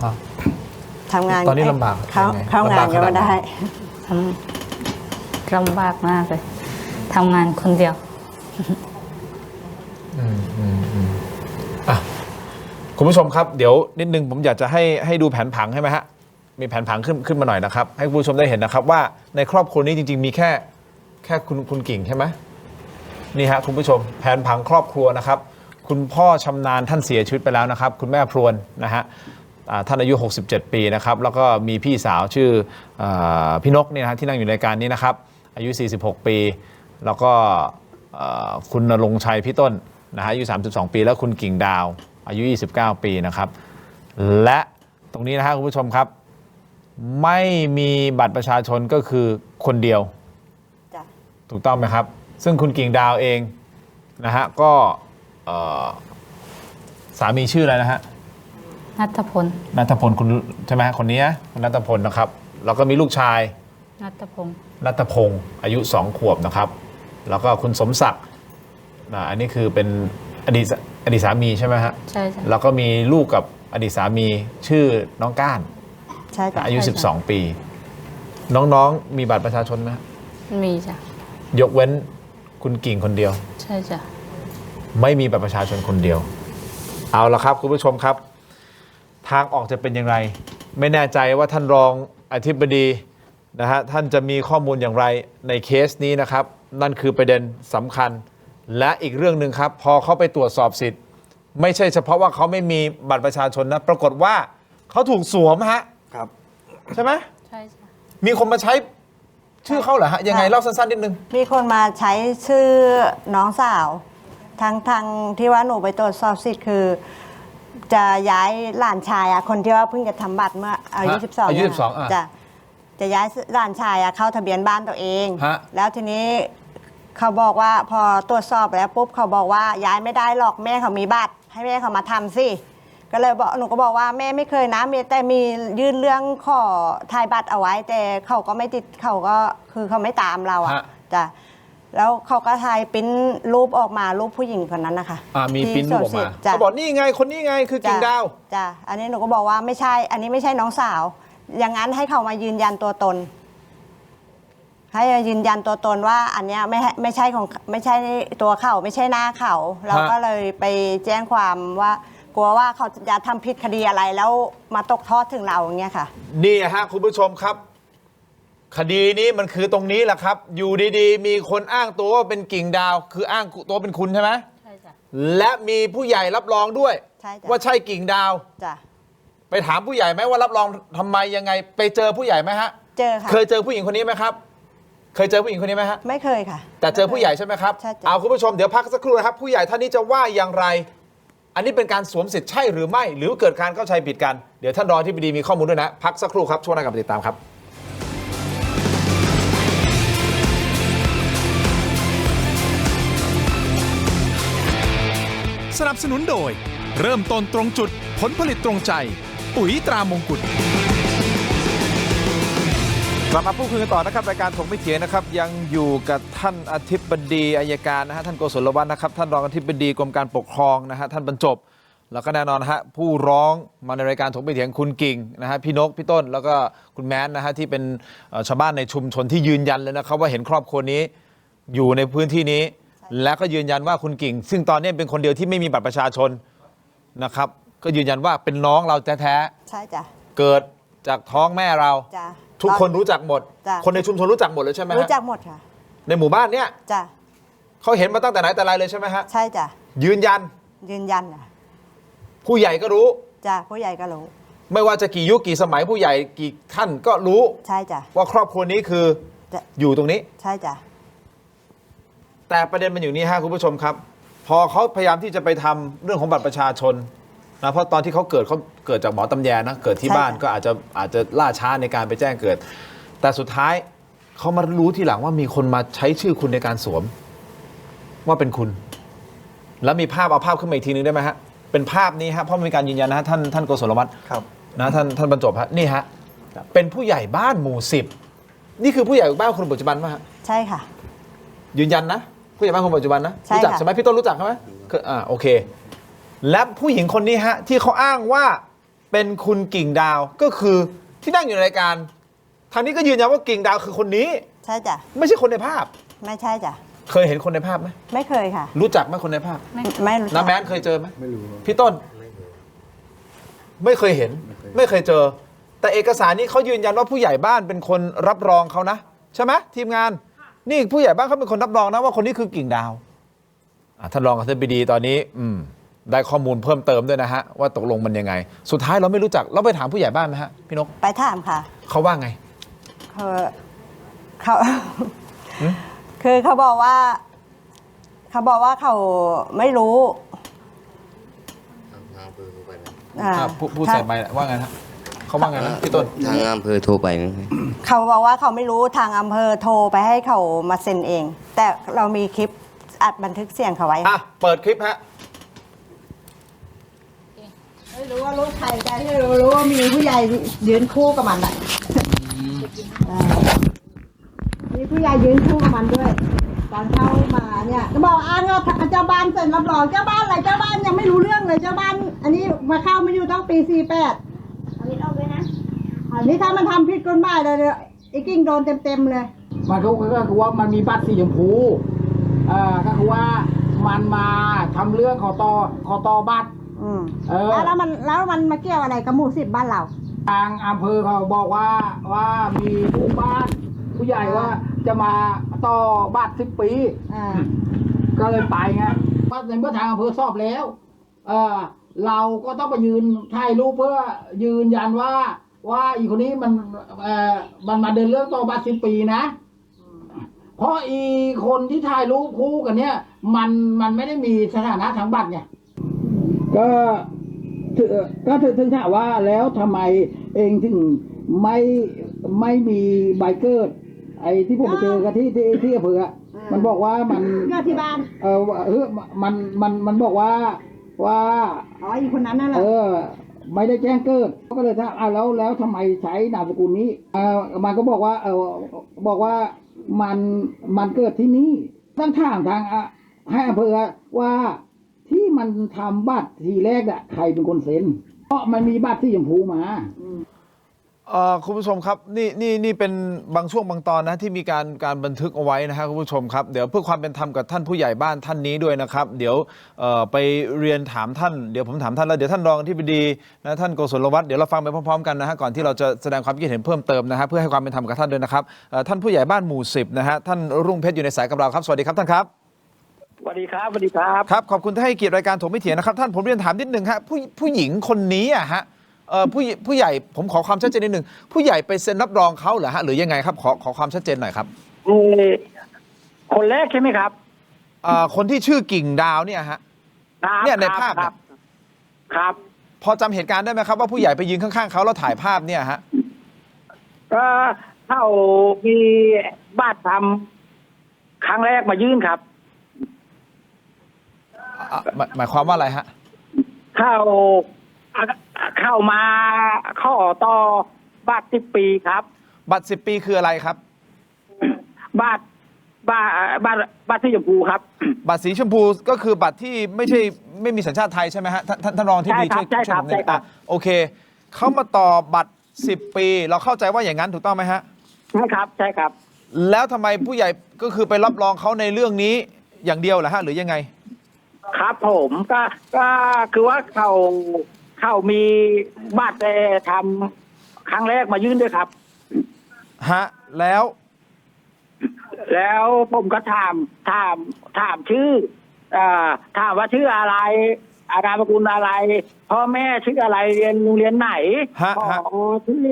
ฮะ ทำงาน ตอนนี้ลำบาก เข้างานก็ไม่ได้ ทำลำบากมากเลยทำงานคนเดียว อ่ะคุณผู้ชมครับเดี๋ยวนิดนึงผมอยากจะให้ดูแผนผังใช่ไหมฮะมีแผนผังขึ้นมาหน่อยนะครับให้คุณผู้ชมได้เห็นนะครับว่าในครอบครัวนี้จริงๆมีแค่คุณกิ่งใช่ไหมนี่ฮะคุณผู้ชมแผนผังครอบครัวนะครับคุณพ่อชำนาญท่านเสียชีวิตไปแล้วนะครับคุณแม่พรวนนะฮะท่านอายุ 67 ปีนะครับแล้วก็มีพี่สาวชื่อพี่นกเนี่ยนะฮะที่นั่งอยู่ในรายการนี้นะครับอายุ 46 ปี แล้วก็คุณณรงค์ชัยพี่ต้นนะฮะอายุ 32 ปีแล้วคุณกิ่งดาวอายุ 29 ปีนะครับและตรงนี้นะฮะคุณผู้ชมครับไม่มีบัตรประชาชนก็คือคนเดียว จ้ะ ถูกต้องไหมครับซึ่งคุณกิ่งดาวเองนะฮะก็สามีชื่ออะไรนะฮะ นัทพล ณัฐพลคุณใช่ไหมฮะคนนี้นะคุณณัฐพลนะครับแล้วก็มีลูกชาย นัทพงศ์ ณัฐพงศ์อายุ2 ขวบนะครับแล้วก็คุณสมศักดิ์อันนี้คือเป็นอดีตสามีใช่ไหมฮะ ใช่จ้ะ แล้วก็มีลูกกับอดีตสามีชื่อน้องก้าน ใช่จ้ะ อายุ ใช่จ้ะ 12 ปี น้องๆมีบัตรประชาชนไหมฮะ มีจ้ะ ยกเว้นคุณกิ่งคนเดียว ใช่จ้ะ ไม่มีบัตรประชาชนคนเดียว เอาละครับคุณผู้ชมครับ ทางออกจะเป็นอย่างไร ไม่แน่ใจว่าท่านรองอธิบดีนะฮะท่านจะมีข้อมูลอย่างไรในเคสนี้นะครับ นั่นคือประเด็นสำคัญ และอีกเรื่องหนึ่งครับ พอเขาไปตรวจสอบสิทธิ์ ไม่ใช่เฉพาะว่าเขาไม่มีบัตรประชาชนนะปรากฏว่าเขาถูกสวมฮะ ครับ ใช่ไหม ใช่จ้ะ มีคนมาใช้ชื่อเขาเหรอฮะยังไงเล่าสั้นๆนิดนึง มีคนมาใช้ชื่อน้องสาวทางที่ว่าหนูไปตรวจสอบสิทธิ์คือ จะย้ายหลานชายอะคนที่ว่าเพิ่งจะทำบัตรเมื่ออายุ ฮะ 12 อายุ เนี่ย 12อ่ะ จะย้ายหลานชายอะเข้าทะเบียนบ้านตัวเอง ฮะ แล้วทีนี้เขาบอกว่าพอตรวจสอบแล้วปุ๊บเขาบอกว่าย้ายไม่ได้หรอกแม่เขามีบัตรให้แม่เขามาทำสิก็เลยบอกหนูก็บอกว่าแม่ไม่เคยนะแต่มียื่นเรื่องขอถ่ายบัตรเอาไว้ แต่เขาก็ไม่ติดเขาก็คือเขาไม่ตามเราอะ ฮะ จ้ะ แล้วเขาก็ถ่ายปริ้นรูปออกมารูปผู้หญิงคนนั้นนะคะ มีปริ้นรูปออกมา จ้ะ เขาบอกนี่ไงคนนี้ไงคือกิ่งดาว จ้ะอันนี้หนูก็บอกว่าไม่ใช่ อันนี้ไม่ใช่น้องสาว อย่างนั้นให้เขามายืนยันตัวตน ให้ยืนยันตัวตนว่าอันเนี้ยไม่ใช่ตัวเขาไม่ใช่หน้าเขาเราก็เลยไปแจ้งความว่ากลัวว่าเขาจะทำผิดคดีอะไรแล้วมาตกทอดถึงเราอย่างเงี้ยค่ะ นี่ฮะคุณผู้ชมครับ คดีนี้มันคือตรงนี้แหละครับ อยู่ดีๆ มีคนอ้างตัวว่าเป็นกิ่งดาว คืออ้างตัวเป็นคุณใช่ไหม ใช่จ้ะ และมีผู้ใหญ่รับรองด้วย ใช่จ้ะ ว่าใช่กิ่งดาว จ้ะ ไปถามผู้ใหญ่ไหมว่ารับรองทำไมยังไง ไปเจอผู้ใหญ่ไหมฮะ เจอค่ะ เคยเจอผู้หญิงคนนี้ไหมครับ เคยเจอผู้หญิงคนนี้ไหมฮะ ไม่เคยค่ะ แต่เจอผู้ใหญ่ใช่ไหมครับ ใช่จ้ะ เอาคุณผู้ชมเดี๋ยวพักสักครู่นะครับ ผู้ใหญ่ท่านนี้จะว่าอย่างไร อันนี้เป็นการสวมสิทธิ์ใช่หรือไม่ หรือเกิดการเข้าใจผิดกัน เดี๋ยวท่านรองอธิบดีมีข้อมูลด้วยนะ พักสักครู่ครับ ช่วงหน้ากลับมาติดตามครับ สนับสนุนโดย เริ่มต้นตรงจุดผลผลิตตรงใจ ปุ๋ยตรามงกุฎ กลับมาพูดคุยกันต่อนะครับรายการถกไม่เถียงนะครับยังอยู่กับท่านอธิบดีอัยการนะฮะท่านโกศลวัฒน์นะครับท่านรองอธิบดีกรมการปกครองนะฮะท่านบรรจบ แล้วก็แน่นอนนะฮะผู้ร้องมาในรายการถกไม่เถียงคุณกิ่งนะฮะพี่นกพี่ต้นแล้วก็คุณแม้นนะฮะที่เป็นชาวบ้านในชุมชนที่ยืนยันเลยนะครับว่าเห็นครอบครัวนี้อยู่ในพื้นที่นี้ และก็ยืนยันว่าคุณกิ่ง ซึ่งตอนนี้เป็นคนเดียวที่ไม่มีบัตรประชาชนนะครับก็ยืนยันว่าเป็นน้องเราแท้ ใช่จ้ะ ๆเกิดจากท้องแม่เรา จ้ะ ทุกคนรู้จักหมด จ้ะ คนในชุมชนรู้จักหมดเลยใช่ไหมฮะ รู้จักหมดค่ะ ในหมู่บ้านเนี้ย จ้ะ เขาเห็นมาตั้งแต่ไหนแต่ไรเลยใช่ไหมฮะ ใช่จ้ะ ยืนยัน ยืนยันอ่ะ ผู้ใหญ่ก็รู้ จ้ะผู้ใหญ่ก็รู้ ไม่ว่าจะกี่ยุคกี่สมัยผู้ใหญ่กี่ท่านก็รู้ ใช่จ้ะ ว่าครอบครัวนี้คือ จ้ะ อยู่ตรงนี้ ใช่จ้ะ แต่ประเด็นมันอยู่นี่ฮะคุณผู้ชมครับ พอเขาพยายามที่จะไปทำเรื่องของบัตรประชาชนนะเพราะตอนที่เขาเกิดจากหมอตำแยนะเกิดที่บ้านก็อาจจะล่าช้าในการไปแจ้งเกิด แต่สุดท้ายเขามารู้ทีหลังว่ามีคนมาใช้ชื่อคุณในการสวมว่าเป็นคุณ แล้วมีภาพเอาภาพขึ้นมาอีกทีนึงได้ไหมฮะเป็นภาพนี้ฮะเพราะมีการยืนยันนะฮะท่านโกศลวัฒน์ ครับ นะท่านบรรจบฮะนี่ฮะเป็นผู้ใหญ่บ้านหมู่10นี่คือผู้ใหญ่บ้านคนปัจจุบันป่ะฮะ ใช่ค่ะ ยืนยันนะผู้ใหญ่บ้านคนปัจจุบันนะ ใช่ รู้จัก ค่ะ ใช่ไหมพี่ต้นรู้จักใช่ไหมโอเค และผู้หญิงคนนี้ฮะที่เขาอ้างว่าเป็นคุณกิ่งดาวก็คือที่นั่งอยู่ในรายการทางนี้ก็ยืนยันว่ากิ่งดาวคือคนนี้ ใช่จ้ะ ไม่ใช่คนในภาพ ไม่ใช่จ้ะ เคยเห็นคนในภาพไหม ไม่เคยค่ะ รู้จักไหมคนในภาพ ไม่รู้จั น้าก แมนเคยเจอไหม ไม่รู้ พี่ต้น ไม่เคยเห็น ไม่เคยเจอ แต่เอกสารนี้เขายืนยันว่าผู้ใหญ่บ้านเป็นคนรับรองเขานะใช่ไหมทีมงาน นี่ผู้ใหญ่บ้านเขาเป็นคนรับรองนะว่าคนนี้คือกิ่งดาวท่านรองอธิบดีตอนนี้ได้ข้อมูลเพิ่มเติมด้วยนะฮะว่าตกลงมันยังไง สุดท้ายเราไม่รู้จักเราไปถามผู้ใหญ่บ้านไหมฮะพี่นก ไปถามค่ะ เขาว่าไง เขา คือเขาบอกว่าเขาไม่รู้อ่า ผู้ใส่ใบว่าไงฮะเขาว่าไงนะพี่ต้น ทางอำเภอโทรไปนะ เขาบอกว่าเขาไม่รู้ทางอำเภอโทรไปให้เขามาเซ็นเอง แต่เรามีคลิปอัดบันทึกเสียงเขาไว้ เปิดคลิปฮะ ไม่รู้ว่าลูกใครแต่ที่รู้ว่ามีผู้ใหญ่ยืนคู่กับมันอ่ะมีผู้ใหญ่ยืนคู่กับมันด้วย ตอนเข้ามาเนี่ยก็บอกอ้างว่าเจ้าบ้านเซ็นรับรองเจ้าบ้านอะไรเจ้าบ้านยังไม่รู้เรื่องเลยเจ้าบ้าน อันนี้มาเข้ามาอยู่ตั้งปี48เอาวิทย์เอาไว้นะอันนี้ถ้ามันทำผิดกฎหมายเลยไอ้กิ้งโดนเต็มเลย มันก็คือว่ามันมีบัตรสีชมพูก็คือว่ามันมาทำเรื่องขอต่อบัตร แล้วมันมาเกี่ยวอะไรกับหมู่10บ้านเรา ทางอำเภอเขาบอกว่ามีผู้บ้านผู้ใหญ่ว่าจะมาต่อบัตร10 ปีก็เลยไปไงว่าในเมื่อทางอำเภอสอบแล้วเราก็ต้องไปยืนถ่ายรูปเพื่อยืนยันว่าอีคนนี้มันมาเดินเรื่องต่อบัตร10 ปีนะเพราะอีคนที่ถ่ายรูปคู่กันเนี่ยมันไม่ได้มีสถานะทางบัตรไงก็ถึงถามว่าแล้วทำไมเองถึงไม่มีใบเกิด ไอ้ที่ผมไปเจอกันที่อำเภอมันบอกว่ามันเกิดที่บ้านมันบอกว่าอ๋ออีคนนั้นนั่นแหละไม่ได้แจ้งเกิดก็เลยถามแล้วทำไมใช้นามสกุลนี้มันก็บอกว่าบอกว่ามันเกิดที่นี่ ต้องถามทางให้อำเภอว่าที่มันทำบัตรทีแรกอะใครเป็นคนเซ็นเพราะมันมีบัตรที่ชมพูมา คุณผู้ชมครับนี่เป็นบางช่วงบางตอนนะที่มีการบันทึกเอาไว้นะฮะคุณผู้ชมครับเดี๋ยวเพื่อความเป็นธรรมกับท่านผู้ใหญ่บ้านท่านนี้ด้วยนะครับเดี๋ยวไปเรียนถามท่านเดี๋ยวผมถามท่านแล้วเดี๋ยวท่านรองอธิบดีนะท่านโกศลวัฒน์เดี๋ยวเราฟังไปพร้อมๆกันนะฮะก่อนที่เราจะแสดงความคิดเห็นเพิ่มเติมนะฮะเพื่อให้ความเป็นธรรมกับท่านด้วยนะครับท่านผู้ใหญ่บ้านหมู่10นะฮะท่านรุ่งเพชรอยู่ในสายกับเราครับสวัสดีครับท่านครับสวัสดีครับสวัสดีครับครับขอบคุณที่ให้เกียรติรายการถกไม่เถียงนะครับท่านผมเรียนถามนิดนึงฮะผู้หญิงคนนี้อะฮะผู้ใหญ่ผมขอความชัดเจนนิดนึงผู้ใหญ่ไปเซ็นรับรองเขาเหรอฮะหรือยังไงครับขอความชัดเจนหน่อยครับคนแรกใช่ไหมครับคนที่ชื่อกิ่งดาวเนี่ยฮะเนี่ยในภาพครับพอจำเหตุการณ์ได้ไหมครับว่าผู้ใหญ่ไปยืนข้างๆเขาแล้วถ่ายภาพเนี่ยฮะก็เข้ามีบ้านทำครั้งแรกมายื่นครับหมายความว่าอะไรฮะเข้ามาข้อต่อบัตร10 ปีครับบัตร10 ปีคืออะไรครับบัตรสีชมพูครับบัตรสีชมพูก็คือบัตรที่ไม่มีสัญชาติไทยใช่ไหมฮะท่านรองที่ดีใช่ครับโอเคเขามาต่อบัตร10 ปีเราเข้าใจว่าอย่างนั้นถูกต้องไหมฮะใช่ครับแล้วทำไมผู้ใหญ่ก็คือไปรับรองเขาในเรื่องนี้อย่างเดียวเหรอฮะหรือยังไงครับผมก็คือว่าเขามีบัตรแต่ทำครั้งแรกมายื่นด้วยครับฮะแล้วผมก็ถามชื่อถามว่าชื่ออะไรนามสกุลอะไรพ่อแม่ชื่ออะไรเรียนโรงเรียนไหนชื่อ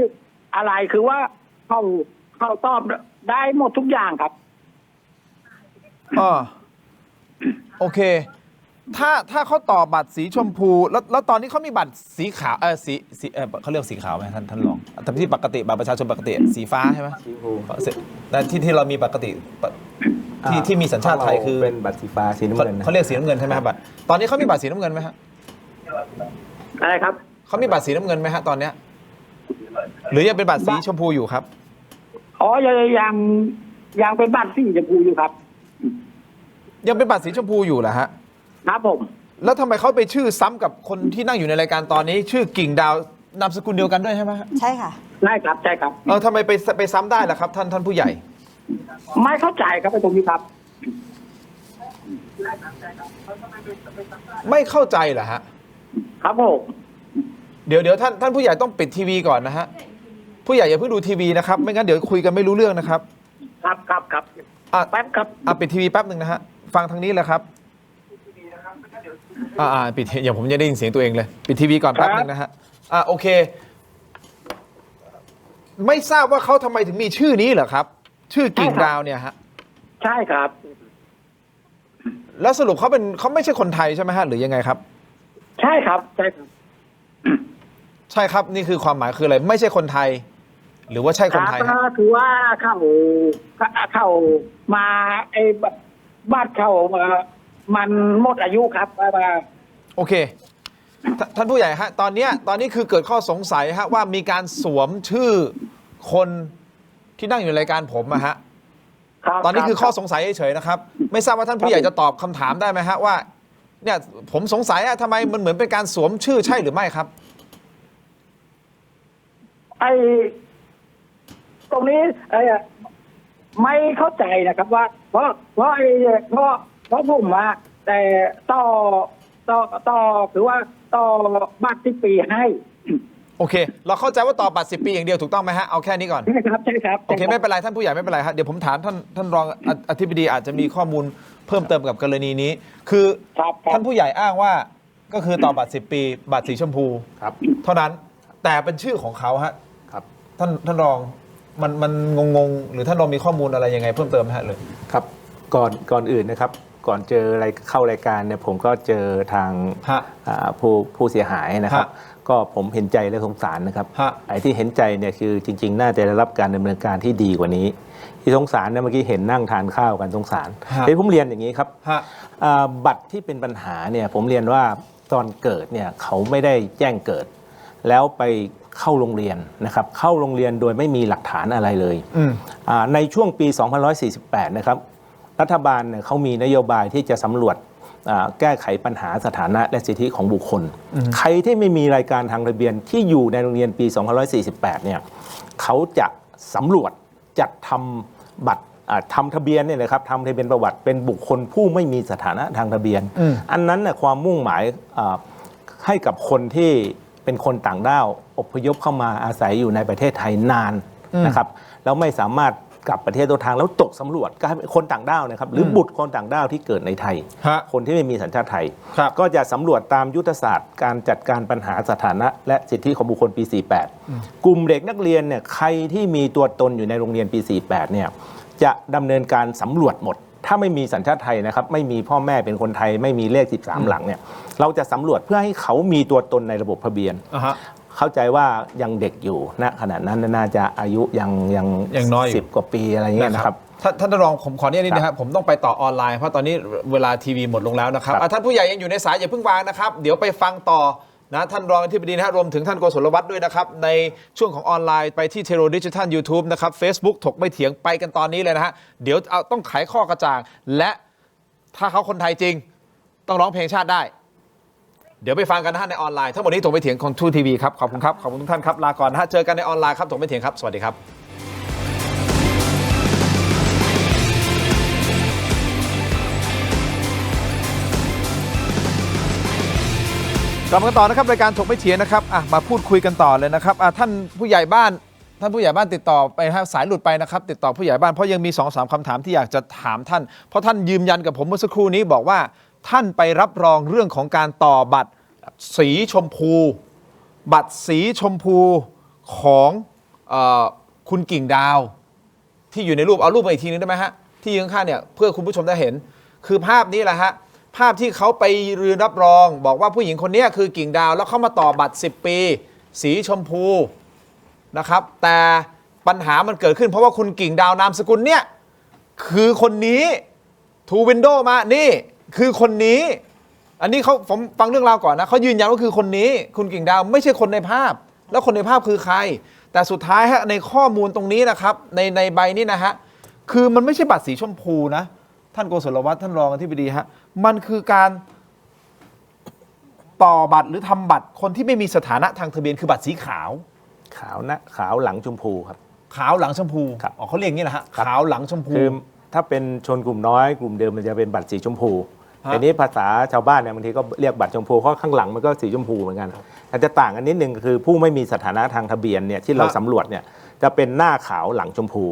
อะไรคือว่าเขาตอบได้หมดทุกอย่างครับโอเคถ้าเขาต่อบัตรสีชมพูแล้วตอนนี้เขามีบัตรสีขาวสีเขาเรียกสีขาวไหมท่านรองแต่ที่ปกติบัตรประชาชนปกติสีฟ้าใช่ไหมสีชมพูแต่ที่เรามีปกติที่มีสัญชาติไทยคือเป็นบัตรสีฟ้าสีน้ำเงินเขาเรียกสีน้ำเงินใช่ไหมครับบัตรตอนนี้เขามีบัตรสีน้ำเงินไหมฮะอะไรครับเขามีบัตรสีน้ำเงินไหมฮะตอนเนี้ยหรือยังเป็นบัตรสีชมพูอยู่ครับยังเป็นบัตรสีชมพูอยู่ครับยังเป็นบัตรสีชมพูอยู่เหรอฮะครับผมแล้วทำไมเขาไปชื่อซ้ำกับคนที่นั่งอยู่ในรายการตอนนี้ชื่อกิ่งดาวนามสกุลเดียวกันด้วยใช่ไหมใช่ค่ะใช่ครับทำไมไปซ้ำได้ล่ะครับท่านผู้ใหญ่ไม่เข้าใจครับตรงนี้ครับไม่เข้าใจเหรอฮะครับผมเดี๋ยวท่านผู้ใหญ่ต้องปิดทีวีก่อนนะฮะผู้ใหญ่อย่าเพิ่งดูทีวีนะครับไม่งั้นเดี๋ยวคุยกันไม่รู้เรื่องนะครับครับแป๊บครับปิดทีวีแป๊บหนึ่งนะฮะฟังทางนี้แหละครับปิดอย่างผมยังได้ยินเสียงตัวเองเลยปิดทีวีก่อนแป๊บนึงนะฮะโอเคไม่ทราบว่าเขาทำไมถึงมีชื่อนี้เหรอครับชื่อกิ่งดาวเนี่ยฮะใช่ครับแล้วสรุปเขาไม่ใช่คนไทยใช่ไหมฮะหรือยังไงครับใช่ครับใช่ครับนี่คือความหมายคืออะไรไม่ใช่คนไทยหรือว่าใช่คนไทยก็คือว่าเข้ามาไอ้บ้านเขามันหมดอายุครับโอเคท่านผู้ใหญ่ฮะตอนนี้คือเกิดข้อสงสัยฮะว่ามีการสวมชื่อคนที่นั่งอยู่ในรายการผมอะฮะตอนนี้คือข้อสงสัยเฉยๆนะครับไม่ทราบว่าท่านผู้ใหญ่จะตอบคำถามได้ไหมฮะว่าเนี่ยผมสงสัยทำไมมันเหมือนเป็นการสวมชื่อใช่หรือไม่ครับตรงนี้ไม่เข้าใจนะครับว่าเพราะผมมาแต่ต่อคือว่าต่อบัตร10 ปีให้โอเคเราเข้าใจว่าต่อบัตร10 ปีอย่างเดียวถูกต้องไหมฮะเอาแค่นี้ก่อนใช่ครับโอเคไม่เป็นไรท่านผู้ใหญ่ไม่เป็นไรครับเดี๋ยวผมถามท่านรองอธิบดีอาจจะมีข้อมูลเพิ่มเติมกับกรณีนี้คือท่านผู้ใหญ่อ้างว่าก็คือต่อบัตร10 ปีบัตรสีชมพูครับเท่านั้นแต่เป็นชื่อของเขาฮะครับท่านรองมันงงหรือท่านรองมีข้อมูลอะไรยังไงเพิ่มเติมฮะเลยครับก่อนอื่นนะครับก่อนเจออะไรเข้ารายการเนี่ยผมก็เจอทางผู้เสียหายนะครับก็ผมเห็นใจและสงสารนะครับไอ้ที่เห็นใจเนี่ยคือจริงๆน่าจะได้รับการดำเนินการที่ดีกว่านี้ที่สงสารเนี่ยเมื่อกี้เห็นนั่งทานข้าวกันสงสารที่ผมเรียนอย่างนี้ครับบัตรที่เป็นปัญหาเนี่ยผมเรียนว่าตอนเกิดเนี่ยเขาไม่ได้แจ้งเกิดแล้วไปเข้าโรงเรียนนะครับเข้าโรงเรียนโดยไม่มีหลักฐานอะไรเลยในช่วงปี 2548 นะครับ รัฐบาลเนี่ยเขามีนโยบายที่จะสำรวจแก้ไขปัญหาสถานะและสิทธิของบุคคล ใครที่ไม่มีรายการทางทะเบียนที่อยู่ในโรงเรียนปี 2548 เนี่ยเขาจะสำรวจจัดทำบัตรทำทะเบียนเนี่ยนะครับทำทะเบียนประวัติเป็นบุคคลผู้ไม่มีสถานะทางทะเบียน อันนั้นเนี่ยความมุ่งหมายให้กับคนที่เป็นคนต่างด้าวอพยพเข้ามาอาศัยอยู่ในประเทศไทยนานนะครับแล้วไม่สามารถกลับประเทศต้นทางแล้วตกสำรวจก็ให้คนต่างด้าวนะครับหรือบุตรคนต่างด้าวที่เกิดในไทยคนที่ไม่มีสัญชาติไทยก็จะสำรวจตามยุทธศาสตร์การจัดการปัญหาสถานะและสิทธิของบุคคลปี 48 กลุ่มเด็กนักเรียนเนี่ยใครที่มีตัวตนอยู่ในโรงเรียนปี 48 เนี่ยจะดำเนินการสำรวจหมดถ้าไม่มีสัญชาติไทยนะครับไม่มีพ่อแม่เป็นคนไทยไม่มีเลข 13 หลังเนี่ยเราจะสำรวจเพื่อให้เขามีตัวตนในระบบทะเบียนเข้าใจว่ายังเด็กอยู่ณขณะนั้นน่าจะอายุยังน้อย10 กว่าปีอะไรเงี้ยนะครับท่านรองผมขอนิดนึงนะครับผมต้องไปต่อออนไลน์เพราะตอนนี้เวลาทีวีหมดลงแล้วนะครับท่านผู้ใหญ่ยังอยู่ในสายอย่าเพิ่งวางนะครับเดี๋ยวไปฟังต่อนะท่านรองอธิบดีนะรวมถึงท่านโกศลวัฒน์ด้วยนะครับในช่วงของออนไลน์ไปที่เทโรดิจิทัล YouTube นะครับ Facebook ถกไม่เถียงไปกันตอนนี้เลยนะฮะเดี๋ยวเอาต้องไขข้อกระจ่างและถ้าเขาคนไทยจริงต้องร้องเพลงชาติได้เดี๋ยวไปฟังกันนะฮะในออนไลน์ทั้งหมดนี้ถกไม่เถียงของทูทีวีครับขอบคุณครับขอบคุณทุกท่านครับลาก่อนนะฮะเจอกันในออนไลน์ครับถกไม่เถียงครับสวัสดีครับกลับมาต่อนะครับรายการถกไม่เถียงนะครับมาพูดคุยกันต่อเลยนะครับท่านผู้ใหญ่บ้านติดต่อไปสายหลุดไปนะครับติดต่อผู้ใหญ่บ้านเพราะยังมี 2-3 คำถามที่อยากจะถามท่านเพราะท่านยืนยันกับผมเมื่อสักครู่นี้บอกว่าท่านไปรับรองเรื่องของการต่อบัตรสีชมพูบัตรสีชมพูของคุณกิ่งดาวที่อยู่ในรูปเอารูปมาอีกทีนึงได้ไหมฮะที่ข้างๆเนี่ยเพื่อคุณผู้ชมได้เห็นคือภาพนี้แหละฮะภาพที่เขาไปยืนรับรองบอกว่าผู้หญิงคนนี้คือกิ่งดาวแล้วเขามาต่อบัตร10 ปีสีชมพูนะครับแต่ปัญหามันเกิดขึ้นเพราะว่าคุณกิ่งดาวนามสกุลเนี่ยคือคนนี้ทูวินโดมานี่คือคนนี้อันนี้ผมฟังเรื่องราวก่อนนะเขายืนยันว่าคือคนนี้คุณกิ่งดาวไม่ใช่คนในภาพแล้วคนในภาพคือใครแต่สุดท้ายฮะในข้อมูลตรงนี้นะครับในใบนี้นะฮะคือมันไม่ใช่บัตรสีชมพูนะท่านโกศลวัฒน์ท่านรองอธิบดีฮะมันคือการต่อบัตรหรือทำบัตรคนที่ไม่มีสถานะทางทะเบียนคือบัตรสีขาวขาวหลังชมพูครับขาวหลังชมพูอ๋อเขาเรียกอย่างนี้นะฮะขาวหลังชมพูคือถ้าเป็นชนกลุ่มน้อยกลุ่มเดิมมันจะเป็นบัตรสีชมพูแต่นี้ภาษาชาวบ้านเนี่ยบางทีก็เรียกบัตรชมพูเพราะข้างหลังมันก็สีชมพูเหมือนกันอาจจะต่างกันนิดนึงคือผู้ไม่มีสถานะทางทะเบียนเนี่ยที่เราสำรวจเนี่ยจะเป็นหน้าขาวหลังชมพู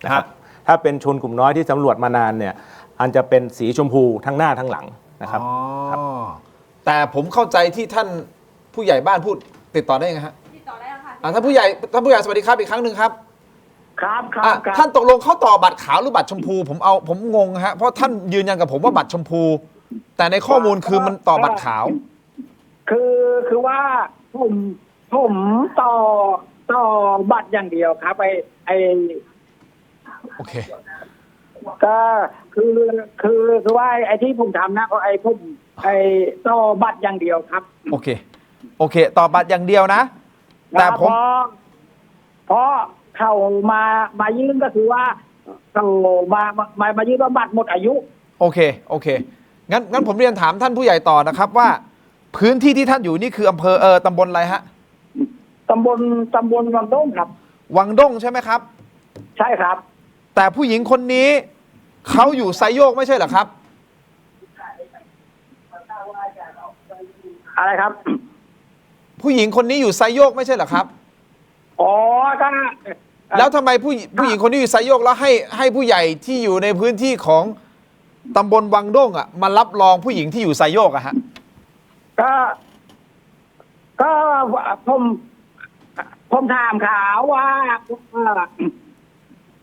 นะครับถ้าเป็นชนกลุ่มน้อยที่สำรวจมานานเนี่ยอันจะเป็นสีชมพูทั้งหน้าทั้งหลังนะครับแต่ผมเข้าใจที่ท่านผู้ใหญ่บ้านพูดติดต่อได้ยังไงฮะติดต่อได้ค่ะท่านผู้ใหญ่สวัสดีครับอีกครั้งหนึ่งครับครับท่านตกลงเขาต่อบัตรขาวหรือบัตรชมพูผมงงฮะเพราะท่านยืนยันกับผมว่าบัตรชมพูแต่ในข้อมูลคือมันต่อบัตรขาวคือว่าผมต่อบัตรอย่างเดียวครับโอเคก็คือว่าไอ้ที่ผมทำนะผมต่อบัตรอย่างเดียวครับโอเคต่อบัตรอย่างเดียวนะแต่ผมเพราะเขามายื่นก็คือว่าเขามายื่นว่าบัตรหมดอายุโอเคงั้นผมเรียนถามท่านผู้ใหญ่ต่อนะครับว่าพื้นที่ที่ท่านอยู่นี่คืออำเภอตำบลอะไรฮะตำบลวังด้งครับวังด้งใช่ไหมครับใช่ครับแต่ผู้หญิงคนนี้เขาอยู่ไซโยกไม่ใช่เหรอครับอะไรครับผู้หญิงคนนี้อยู่ไซโยกไม่ใช่เหรอครับอ๋อก็แล้วทำไมผู้หญิงคนนี้อยู่ไซโยกแล้วให้ผู้ใหญ่ที่อยู่ในพื้นที่ของตำบลวังด้งมารับรองผู้หญิงที่อยู่ไซโยกฮะก็ผมถามเขาว่า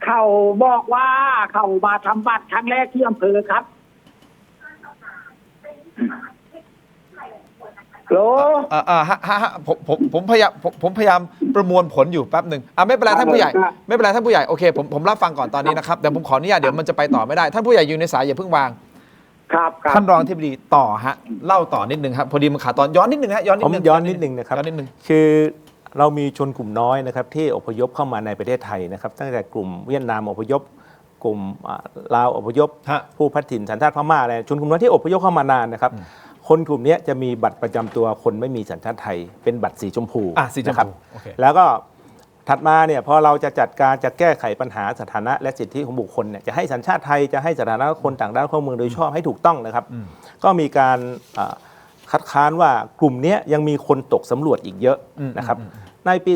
เขาบอกว่าเขามาทำบัตรครั้งแรกที่อำเภอครับโหลผมพยายามประมวลผลอยู่แป๊บหนึ่งไม่เป็นไรท่านผู้ใหญ่โอเคผมรับฟังก่อนตอนนี้นะครับแต่ผมขออนุญาตเดี๋ยวมันจะไปต่อไม่ได้ท่านผู้ใหญ่อยู่ในสายอย่าเพิ่งวางครับท่านรองอธิบดีต่อฮะเล่าต่อนิดนึงครับพอดีมันขาดตอนย้อนนิดนึงฮะย้อนนิดนึงนะครับคือเรามีชนกลุ่มน้อยนะครับที่อพยพเข้ามาในประเทศไทยนะครับตั้งแต่กลุ่มเวียดนามอพยพ กลุ่มลาวอพยพผู้พัดถิ่นสัญชาติพม่าอะไรชนกลุ่มนั้นที่อพยพเข้ามานานนะครับคนกลุ่มนี้จะมีบัตรประจำตัวคนไม่มีสัญชาติไทยเป็นบัตรสีชมพูนะครับแล้วก็ถัดมาเนี่ยพอเราจะจัดการจะแก้ไขปัญหาสถานะและสิทธิของบุคคลเนี่ยจะให้สัญชาติไทยจะให้สถานะคนต่างด้าวเข้าเมืองโดยชอบให้ถูกต้องนะครับก็มีการคัดค้านว่ากลุ่มนี้ยังมีคนตกสำรวจอีกเยอะนะครับในปี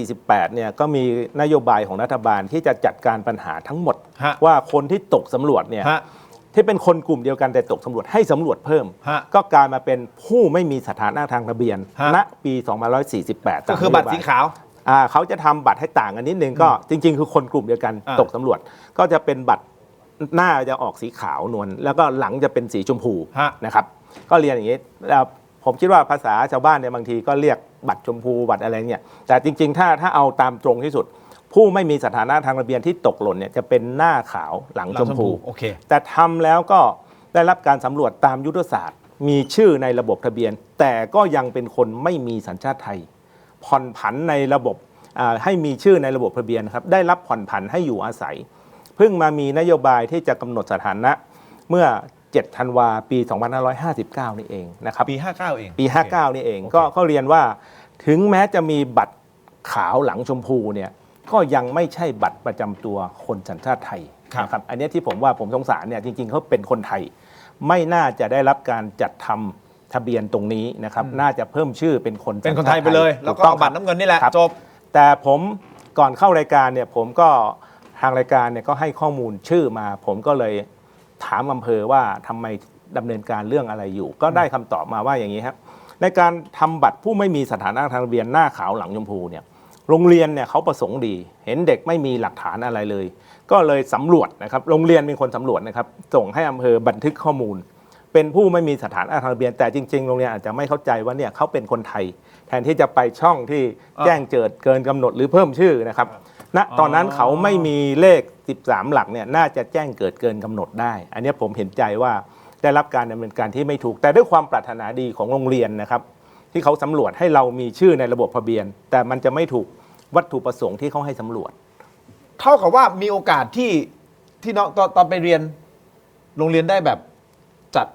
2548 เนี่ยก็มีนโยบายของรัฐบาลที่จะจัดการปัญหาทั้งหมดว่าคนที่ตกสำรวจเนี่ยที่เป็นคนกลุ่มเดียวกันแต่ตกสำรวจให้สำรวจเพิ่มก็กลายมาเป็นผู้ไม่มีสถานะทางทะเบียนณปี 2548 ก็คือบัตรสีขาวเขาจะทำบัตรให้ต่างกันนิดนึงก็จริงๆคือคนกลุ่มเดียวกันตกสำรวจก็จะเป็นบัตรหน้าจะออกสีขาวนวลแล้วก็หลังจะเป็นสีชมพูนะครับก็เรียนอย่างนี้ผมคิดว่าภาษาชาวบ้านเนี่ยบางทีก็เรียกบัตรชมพูบัตรอะไรเนี่ยแต่จริงๆถ้าเอาตามตรงที่สุดผู้ไม่มีสถานะทางทะเบียนที่ตกหล่นเนี่ยจะเป็นหน้าขาวหลังชมพูแต่ทำแล้วก็ได้รับการสำรวจตามยุทธศาสตร์มีชื่อในระบบทะเบียนแต่ก็ยังเป็นคนไม่มีสัญชาติไทยผ่อนผันในระบบให้มีชื่อในระบบทะเบียนครับได้รับผ่อนผันให้อยู่อาศัยเพิ่งมามีนโยบายที่จะกำหนดสถานะเมื่อ7 ธันวาปี 2559 นี่เองนะครับปี 59 เองปี 59 นี่เองก็เรียนว่าถึงแม้จะมีบัตรขาวหลังชมพูเนี่ยก็ยังไม่ใช่บัตรประจำตัวคนสัญชาติไทยนะครับอันนี้ที่ผมว่าผมสงสารเนี่ยจริงๆเขาเป็นคนไทยไม่น่าจะได้รับการจัดทำทะเบียนตรงนี้นะครับน่าจะเพิ่มชื่อเป็นคนไทยไปเลยแล้วก็บัตรน้ำเงินนี่แหละจบแต่ผมก่อนเข้ารายการเนี่ยผมก็ทางรายการเนี่ยก็ให้ข้อมูลชื่อมาผมก็เลยถามอำเภอว่าทำไมดำเนินการเรื่องอะไรอยู่ก็ได้คำตอบมาว่าอย่างนี้ครับในการทำบัตรผู้ไม่มีสถานะทางทะเบียนหน้าขาวหลังชมพูเนี่ยโรงเรียนเนี่ยเขาประสงค์ดีเห็นเด็กไม่มีหลักฐานอะไรเลยก็เลยสำรวจนะครับโรงเรียนเป็นคนสำรวจนะครับส่งให้อำเภอบันทึกข้อมูลเป็นผู้ไม่มีสถานะทางทะเบียนแต่จริงๆโรงเรียนอาจจะไม่เข้าใจว่าเนี่ยเขาเป็นคนไทยแทนที่จะไปช่องที่แจ้งเจิดเกินกำหนดหรือเพิ่มชื่อนะครับณตอนนั้นเขาไม่มีเลข13หลักเนี่ยน่าจะแจ้งเกิดเกินกำหนดได้อันนี้ผมเห็นใจว่าได้รับการดำเนินการที่ไม่ถูกแต่ด้วยความปรารถนาดีของโรงเรียนนะครับที่เขาสำรวจให้เรามีชื่อในระบบทะเบียนแต่มันจะไม่ถูกวัตถุประสงค์ที่เขาให้สำรวจเท่ากับว่ามีโอกาสที่น้องตอนไปเรียนโรงเรียนได้แบบจัด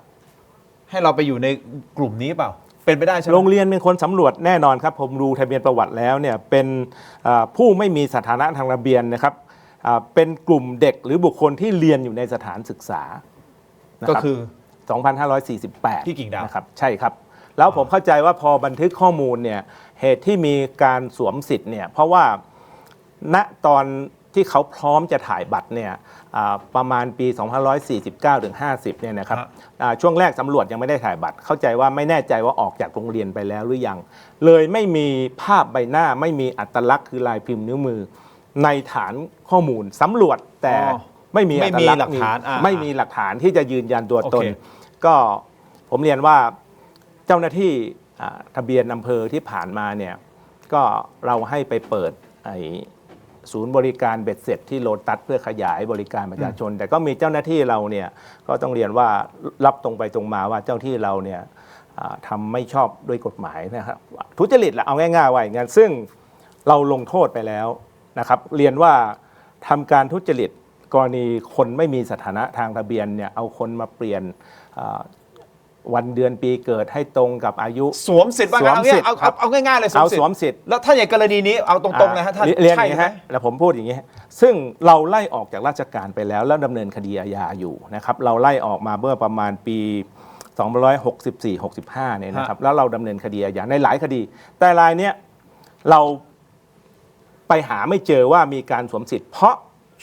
ให้เราไปอยู่ในกลุ่มนี้เปล่าเป็นไปได้ใช่ไหมโรงเรียนเป็นคนสำรวจแน่นอนครับผมดูทะเบียนประวัติแล้วเนี่ยเป็นผู้ไม่มีสถานะทางทะเบียนนะครับเป็นกลุ่มเด็กหรือบุคคลที่เรียนอยู่ในสถานศึกษาก็คือ 2548 ที่กิ่งดาวนะครับใช่ครับแล้วผมเข้าใจว่าพอบันทึกข้อมูลเนี่ยเหตุที่มีการสวมสิทธิ์เนี่ยเพราะว่าณตอนที่เขาพร้อมจะถ่ายบัตรเนี่ยประมาณปี 2549 ถึง 50 เนี่ยนะครับช่วงแรกสำรวจยังไม่ได้ถ่ายบัตรเข้าใจว่าไม่แน่ใจว่าออกจากโรงเรียนไปแล้วหรือยังเลยไม่มีภาพใบหน้าไม่มีอัตลักษณ์คือลายพิมพ์นิ้วมือในฐานข้อมูลสำรวจแต่ไม่มีอัตลักษณ์ไม่มีหลักฐานที่จะยืนยันตัวตนก็ผมเรียนว่าเจ้าหน้าที่ทะเบียนอำเภอที่ผ่านมาเนี่ยก็เราให้ไปเปิดศูนย์บริการเบ็ดเสร็จที่โลตัสเพื่อขยายบริการประชาชนแต่ก็มีเจ้าหน้าที่เราเนี่ยก็ต้องเรียนว่ารับตรงไปตรงมาว่าเจ้าที่เราเนี่ยทำไม่ชอบด้วยกฎหมายนะครับทุจริตละเอาง่ายๆไว้งั้นซึ่งเราลงโทษไปแล้วนะครับเรียนว่าทำการทุจริตกรณีคนไม่มีสถานะทางทะเบียนเนี่ยเอาคนมาเปลี่ยนวันเดือนปีเกิดให้ตรงกับอายุสวมสิทธิ์ว่าเอาง่ายๆเลยสวมสิทธิ์แล้วถ้าอย่างกรณีนี้เอาตรงๆเลยฮะท่านเรียนอย่างนี้ฮะแล้วผมพูดอย่างนี้ซึ่งเราไล่ออกจากราชการไปแล้วดำเนินคดีอาญาอยู่นะครับเราไล่ออกมาเมื่อประมาณปี 2564-65 เนี่ยนะครับแล้วเราดำเนินคดีอาญาในหลายคดีแต่รายเนี้ยเราไปหาไม่เจอว่ามีการสวมสิทธิ์เพราะ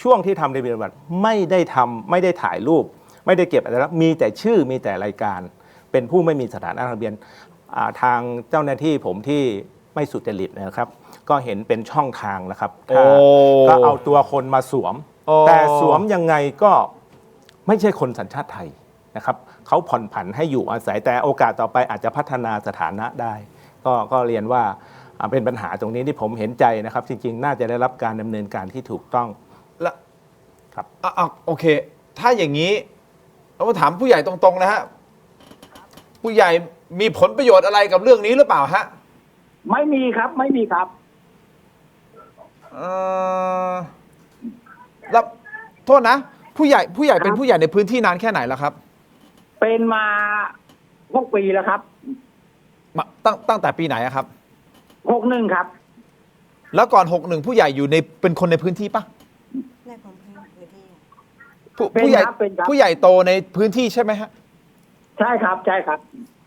ช่วงที่ทำทะเบียนบัตรไม่ได้ถ่ายรูปไม่ได้เก็บอะไรแล้วมีแต่ชื่อมีแต่รายการเป็นผู้ไม่มีสถานะทะเบียนทางเจ้าหน้าที่ผมที่ไม่สุจริตนะครับก็เห็นเป็นช่องทางนะครับก็เอาตัวคนมาสวมแต่สวมยังไงก็ไม่ใช่คนสัญชาติไทยนะครับเขาผ่อนผันให้อยู่อาศัยแต่โอกาสต่อไปอาจจะพัฒนาสถานะได้ก็เรียนว่าเป็นปัญหาตรงนี้ที่ผมเห็นใจนะครับจริงๆน่าจะได้รับการดำเนินการที่ถูกต้องและครับโอเคถ้าอย่างนี้เรามาถามผู้ใหญ่ตรงๆนะฮะผู้ใหญ่มีผลประโยชน์อะไรกับเรื่องนี้หรือเปล่าฮะไม่มีครับไม่มีครับแล้ว โทษนะ ผู้ใหญ่เป็นผู้ใหญ่ในพื้นที่นานแค่ไหนแล้วครับ เป็นมา6 ปีแล้วครับ ตั้งแต่ปีไหนอะครับ 61ครับ แล้วก่อน61ผู้ใหญ่เป็นคนในพื้นที่ปะ ในคนพื้นที่ ผู้ใหญ่ เป็นครับ ผู้ใหญ่โตในพื้นที่ใช่ไหมฮะ ใช่ครับใช่ครับ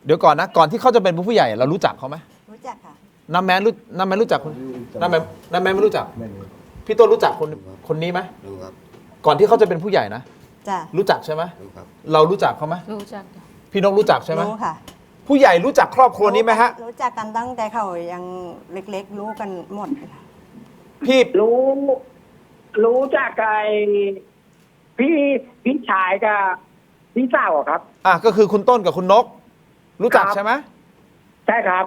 เดี๋ยวก่อนนะก่อนที่เขาจะเป็นผู้ใหญ่เรารู้จักเขาไหม รู้จักค่ะ น้ำแมนรู้จักคนน้ำแมนไม่รู้จัก พี่ต้นรู้จักคนนี้ไหม รู้ครับ ก่อนที่เขาจะเป็นผู้ใหญ่นะ จ้ะ รู้จักใช่ไหม รู้ครับ เรารู้จักเขาไหม รู้จักจ้ะ พี่นกรู้จักใช่ไหม รู้ค่ะ ผู้ใหญ่รู้จักครอบครัวนี้ไหมฮะ รู้จักกันตั้งแต่เขายังเล็กๆ รู้กันหมด พี่ รู้จักไอ้พี่ชายกับพี่สาวอะครับ ก็คือคุณต้นกับคุณนก รู้จัก ครับ ใช่ไหม ใช่ครับ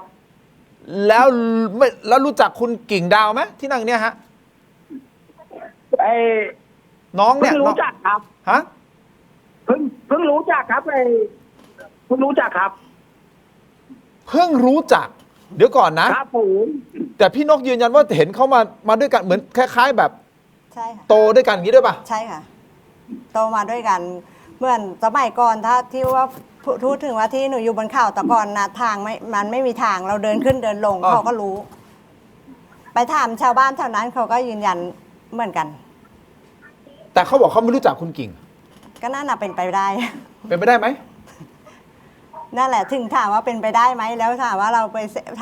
แล้วรู้จักคุณกิ่งดาวไหมที่นั่งเนี่ยฮะ ไอ้ น้องเนี่ เพิ่ ย งรู้จักครับ ฮะ เพิ่งรู้จักครับไอ้เพิ่งรู้จักครับ เพิ่งรู้จัก เดี๋ยวก่อนนะ ครับผม แต่พี่นกยืนยันว่าเห็นเขามาด้วยกันเหมือนคล้ายๆแบบ ใช่ค่ะ โตด้วยกันอย่างนี้ด้วยป่ะ ใช่ค่ะ โตมาด้วยกัน เหมือนสมัยก่อนถ้าที่ว่าพูดถึงว่าที่หนูอยู่บนเขาแต่ก่อนนะทางมันไม่มีทางเราเดินขึ้นเดินลง อ่า เขาก็รู้ ไปถามชาวบ้านแถวนั้นเขาก็ยืนยันเหมือนกัน แต่เขาบอกเขาไม่รู้จักคุณกิ่ง ก็น่าเป็นไปได้ เป็นไปได้ไหม นั่นแหละถึงถามว่าเป็นไปได้ไหมแล้วถามว่า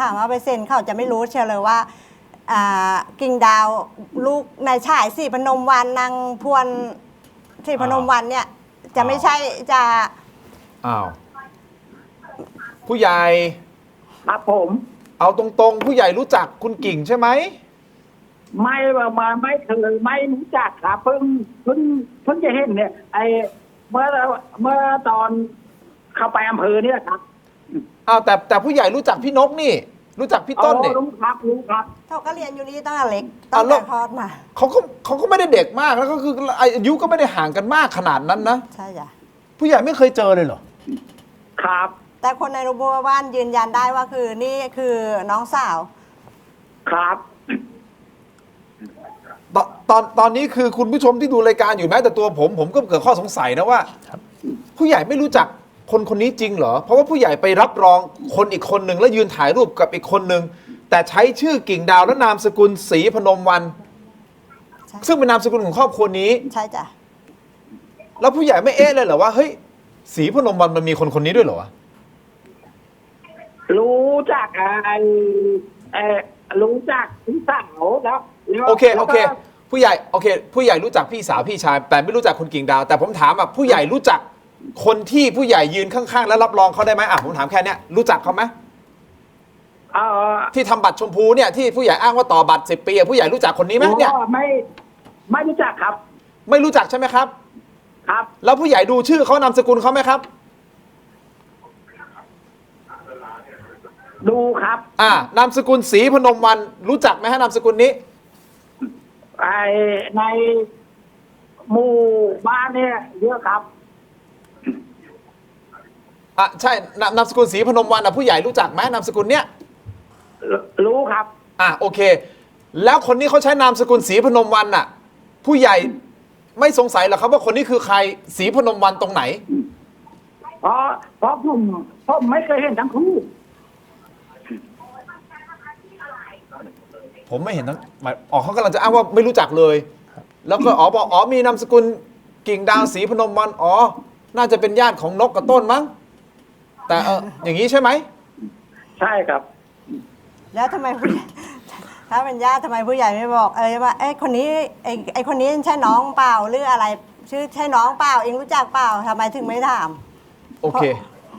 ถามว่าไปเซ็นเขาจะไม่รู้เชียวเลยว่ากิ่งดาวลูกนายชายศรีพนมวันนางพวนศรีพนมวันเนี่ย จะไม่ใช่จะ อ้าวผู้ใหญ่ ครับผม เอาตรงๆ ผู้ใหญ่รู้จักคุณกิ่งใช่ไหม ไม่เคยไม่รู้จักครับเพิ่งจะเห็นเนี่ย ไอ้เมื่อตอนเข้าไปอำเภอเนี่ยครับ อ้าวแต่ผู้ใหญ่รู้จักพี่นกนี่ รู้จักพี่ต้นนี่ รู้ครับรู้ครับ เขาก็เรียนอยู่นี่ตั้งแต่เล็กตั้งแต่คลอดมา เขาก็ไม่ได้เด็กมากแล้วก็คืออายุก็ไม่ได้ห่างกันมากขนาดนั้นนะ ใช่จ้ะ ผู้ใหญ่ไม่เคยเจอเลยเหรอ ครับ แต่คนในรูปบ้านยืนยันได้ว่าคือนี่คือน้องสาว ครับ ตอนนี้คือคุณผู้ชมที่ดูรายการอยู่แม้แต่ตัวผมก็เกิดข้อสงสัยนะว่าผู้ใหญ่ไม่รู้จักคนนี้จริงเหรอเพราะว่าผู้ใหญ่ไปรับรองคนอีกคนหนึ่งแล้วยืนถ่ายรูปกับอีกคนหนึ่งแต่ใช้ชื่อกิ่งดาวและนามสกุลศรีพนมวัน ใช่ ซึ่งเป็นนามสกุลของครอบครัวนี้ ใช่จ้ะ แล้วผู้ใหญ่ไม่เอ๊ะเลยเหรอว่าเฮ้ยศรีพนมวันมันมีคนนี้ด้วยเหรอวะ รู้จักรู้จักพี่สาวแล้ว โอเคผู้ใหญ่รู้จักพี่สาวพี่ชายแต่ไม่รู้จักคุณกิ่งดาว แต่ผมถามแบบผู้ใหญ่รู้จักคนที่ผู้ใหญ่ยืนข้างๆแล้วรับรองเขาได้ไหมผมถามแค่เนี้ยรู้จักเขาไหมที่ทำบัตรชมพูเนี่ยที่ผู้ใหญ่อ้างว่าต่อบัตร10 ปีผู้ใหญ่รู้จักคนนี้ไหมเนี่ย ไม่รู้จักครับ ไม่รู้จักใช่ไหมครับ ครับ แล้วผู้ใหญ่ดูชื่อเขานามสกุลเขาไหมครับ ดูครับ นามสกุลศรีพนมวันรู้จักไหมฮะนามสกุลนี้ ในหมู่บ้านเนี่ยเยอะครับ ใช่นามสกุลศรีพนมวันผู้ใหญ่รู้จักไหมนามสกุลเนี้ย รู้ครับ โอเค แล้วคนนี้เขาใช้นามสกุลศรีพนมวันผู้ใหญ่ไม่สงสัยหรอครับว่าคนนี้คือใครศรีพนมวันตรงไหน เพราะผมไม่เคยเห็นทั้งคู่ ผมไม่เห็นทั้งเขากำลังจะอ้างว่าไม่รู้จักเลย แล้วก็บอกมีนามสกุลกิ่งดาวศรีพนมวันน่าจะเป็นญาติของนกกับต้นมั้งแต่อย่างนี้ใช่ไหม ใช่ครับ แล้วทำไมถ้าเป็นญาติทำไมผู้ใหญ่ไม่บอกว่าคนนี้ไอ้คนนี้ใช่น้องเปล่าหรืออะไรชื่อใช่น้องเปล่าเองรู้จักเปล่าทำไมถึงไม่ถาม โอเค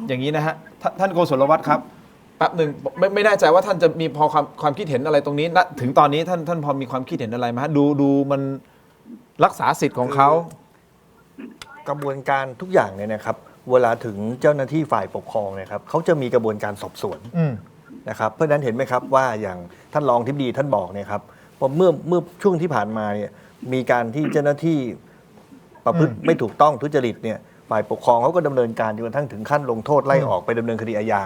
อย่างนี้นะฮะท่านโกศลวัฒน์ครับแป๊บหนึ่งไม่แน่ใจว่าท่านจะมีพอความคิดเห็นอะไรตรงนี้นะถึงตอนนี้ท่านพอมีความคิดเห็นอะไรไหมฮะดูมันรักษาสิทธิ์ของเขา กระบวนการทุกอย่างเนี่ยนะครับเวลาถึงเจ้าหน้าที่ฝ่ายปกครองเนี่ยครับเขาจะมีกระบวนการสอบสวนนะครับเพราะฉะนั้นเห็นไหมครับว่าอย่างท่านรองทิบดีท่านบอกเนี่ยครับว่าเมื่อช่วงที่ผ่านมาเนี่ยมีการที่เจ้าหน้าที่ประพฤติไม่ถูกต้องทุจริตเนี่ยฝ่ายปกครองเขาก็ดำเนินการจนกระทั่งถึงขั้นลงโทษไล่ออกไปดำเนินคดีอาญา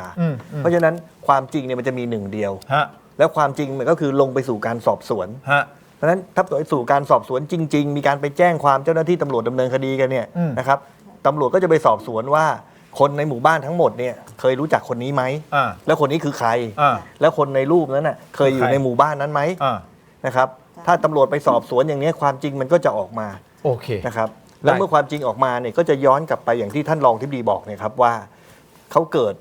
เพราะฉะนั้นความจริงเนี่ยมันจะมีหนึ่งเดียวแล้วความจริงมันก็คือลงไปสู่การสอบสวนเพราะฉ ราะฉะนั้นถ้าไปสู่การสอบสวนจริง ๆ มีการไปแจ้งความเจ้าหน้าที่ตำรวจดำเนินคดีกันเนี่ยนะครับตำรวจก็จะไปสอบสวนว่าคนในหมู่บ้านทั้งหมดเนี่ยเคยรู้จักคนนี้ไหมแล้วคนนี้คือใครแล้วคนในรูปนั้นน่ะเคยอยู่ในหมู่บ้านนั้นไหมนะครับถ้าตำรวจไปสอบสวนอย่างนี้ความจริงมันก็จะออกมาโอเคนะครับแล้วเมื่อความจริงออกมาเนี่ยก็จะย้อนกลับไปอย่างที่ท่านรองทิบดีบอกเนี่ยครับว่าเขาเกิด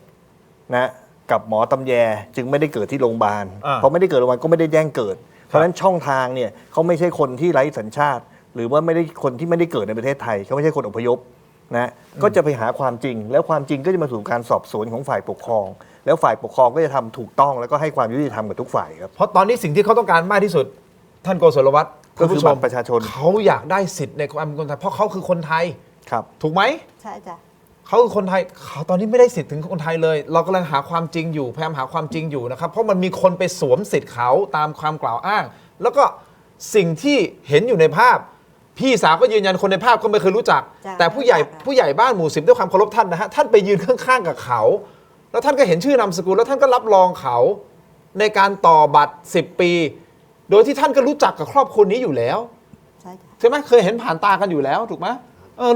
นะกับหมอตำแยจึงไม่ได้เกิดที่โรงพยาบาลเพราะไม่ได้เกิดโรงพยาบาลก็ไม่ได้แจ้งเกิดเพราะฉะนั้นช่องทางเนี่ยเขาไม่ใช่คนที่ไร้สัญชาติหรือว่าไม่ได้คนที่ไม่ได้เกิดในประเทศไทยเขาไม่ใช่คนอพยพนะก็จะไปหาความจริงแล้วความจริงก็จะมาสู่การสอบสวนของฝ่ายปกครองแล้วฝ่ายปกครองก็จะทำถูกต้องแล้วก็ให้ความยุติธรรมกับทุกฝ่ายครับเพราะตอนนี้สิ่งที่เขาต้องการมากที่สุดท่านโกศลวัฒน์ก็คือบัตรประชาชนเขาอยากได้สิทธิ์ในความเป็นคนไทยเพราะเขาคือคนไทยครับถูกไหมใช่จ้ะเขาคือคนไทยเขาตอนนี้ไม่ได้สิทธิ์ถึงคนไทยเลยเรากำลังหาความจริงอยู่พยายามหาความจริงอยู่นะครับเพราะมันมีคนไปสวมสิทธิ์เขาตามความกล่าวอ้างแล้วก็สิ่งที่เห็นอยู่ในภาพพี่สาวก็ยืนยันคนในภาพก็ไม่เคยรู้จักแต่ผู้ใหญ่บ้านหมู่ 10ด้วยความเคารพท่านนะฮะท่านไปยืนข้างๆกับเขาแล้วท่านก็เห็นชื่อนามสกุลแล้วท่านก็รับรองเขาในการต่อบัตร10 ปีโดยที่ท่านก็รู้จักกับครอบครัวนี้อยู่แล้วใช่ไหมเคยเห็นผ่านตากันอยู่แล้วถูกไหม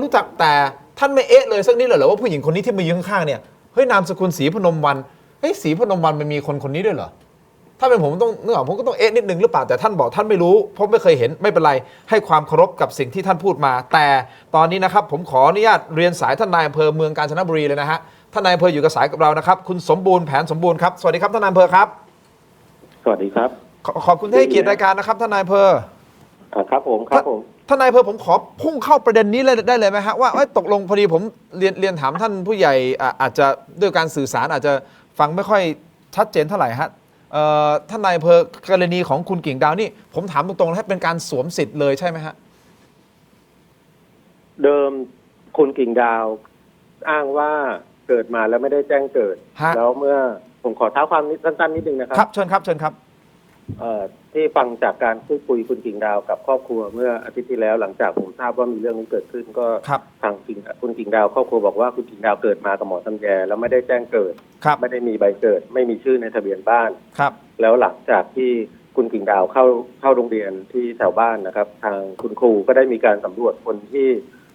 รู้จักแต่ท่านไม่เอ๊ะเลยสักนิดเลยเหรอว่าผู้หญิงคนนี้ที่มายืนข้างๆเนี่ยเฮ้ยนามสกุลศรีพนมวรรณเฮ้ยศรีพนมวรรณมันมีคนนี้ด้วยเหรอถ้าเป็นผมต้องนึกออกผมก็ต้องเอ๊ะนิดนึงหรือเปล่าแต่ท่านบอกท่านไม่รู้เพราะไม่เคยเห็นไม่เป็นไรให้ความเคารพกับสิ่งที่ท่านพูดมาแต่ตอนนี้นะครับผมขออนุญาตเรียนสายท่านนายอำเภอเมืองกาญจนบุรีเลยนะฮะท่านนายอำเภออยู่กับสายกับเรานะครับคุณสมบูรณ์แผนสมบูรณ์ครับสวัสดีครับท่านนายอำเภอครับสวัสดีครับขอบคุณที่ให้เกียรติรายการนะครับท่านนายอำเภอครับผมครับผมท่านนายอำเภอผมขอพุ่งเข้าประเด็นนี้เลยได้เลยไหมฮะว่าตกลงพอดีผมเรียนถามท่านผู้ใหญ่อาจจะด้วยการสื่อสารอาจจะฟังไม่ค่อยชัดเจนเท่าไหร่ฮะท่านนายอำเภอกรณีของคุณกิ่งดาวนี่ผมถามตรงๆนะเป็นการสวมสิทธิ์เลยใช่ไหมฮะเดิมคุณกิ่งดาวอ้างว่าเกิดมาแล้วไม่ได้แจ้งเกิดแล้วเมื่อผมขอเท้าความสั้นๆนิดนึงนะครับครับเชิญครับที่ฟังจากการพูดคุยคุณกิ่งดาวกับครอบครัวเมื่ออาทิตย์ที่แล้วหลังจากผมทราบว่ามีเรื่องนี้เกิดขึ้นก็ทางคุณกิ่งดาวครอบครัวบอกว่าคุณกิ่งดาวเกิดมากับหมอตำแยแล้วไม่ได้แจ้งเกิดไม่ได้มีใบเกิดไม่มีชื่อในทะเบียนบ้านแล้วหลังจากที่คุณกิ่งดาวเข้าโรงเรียนที่แถวบ้านนะครับทางคุณครูก็ได้มีการสำรวจคนที่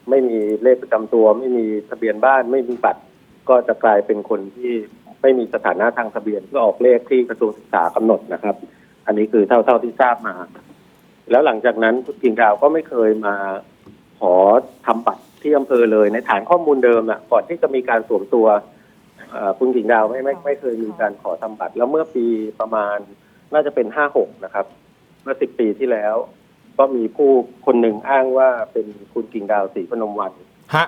ไม่มีเลขประจำตัวไม่มีทะเบียนบ้านไม่มีบัตรก็จะกลายเป็นคนที่ไม่มีสถานะทางทะเบียนเพื่อออกเลขที่กระทรวงศึกษากำหนดนะครับอันนี้คือเท่าที่ทราบมาแล้วหลังจากนั้นคุณกิ่งดาวก็ไม่เคยมาขอทำบัตรที่อำเภอเลยในฐานข้อมูลเดิมน่ะก่อนที่จะมีการสวมตัวคุณกิ่งดาวไม่เคยมีการขอทำบัตรแล้วเมื่อปีประมาณน่าจะเป็น56นะครับเมื่อ10 ปีที่แล้วก็มีผู้คนหนึ่งอ้างว่าเป็นคุณกิ่งดาวศรีพนมวรรณ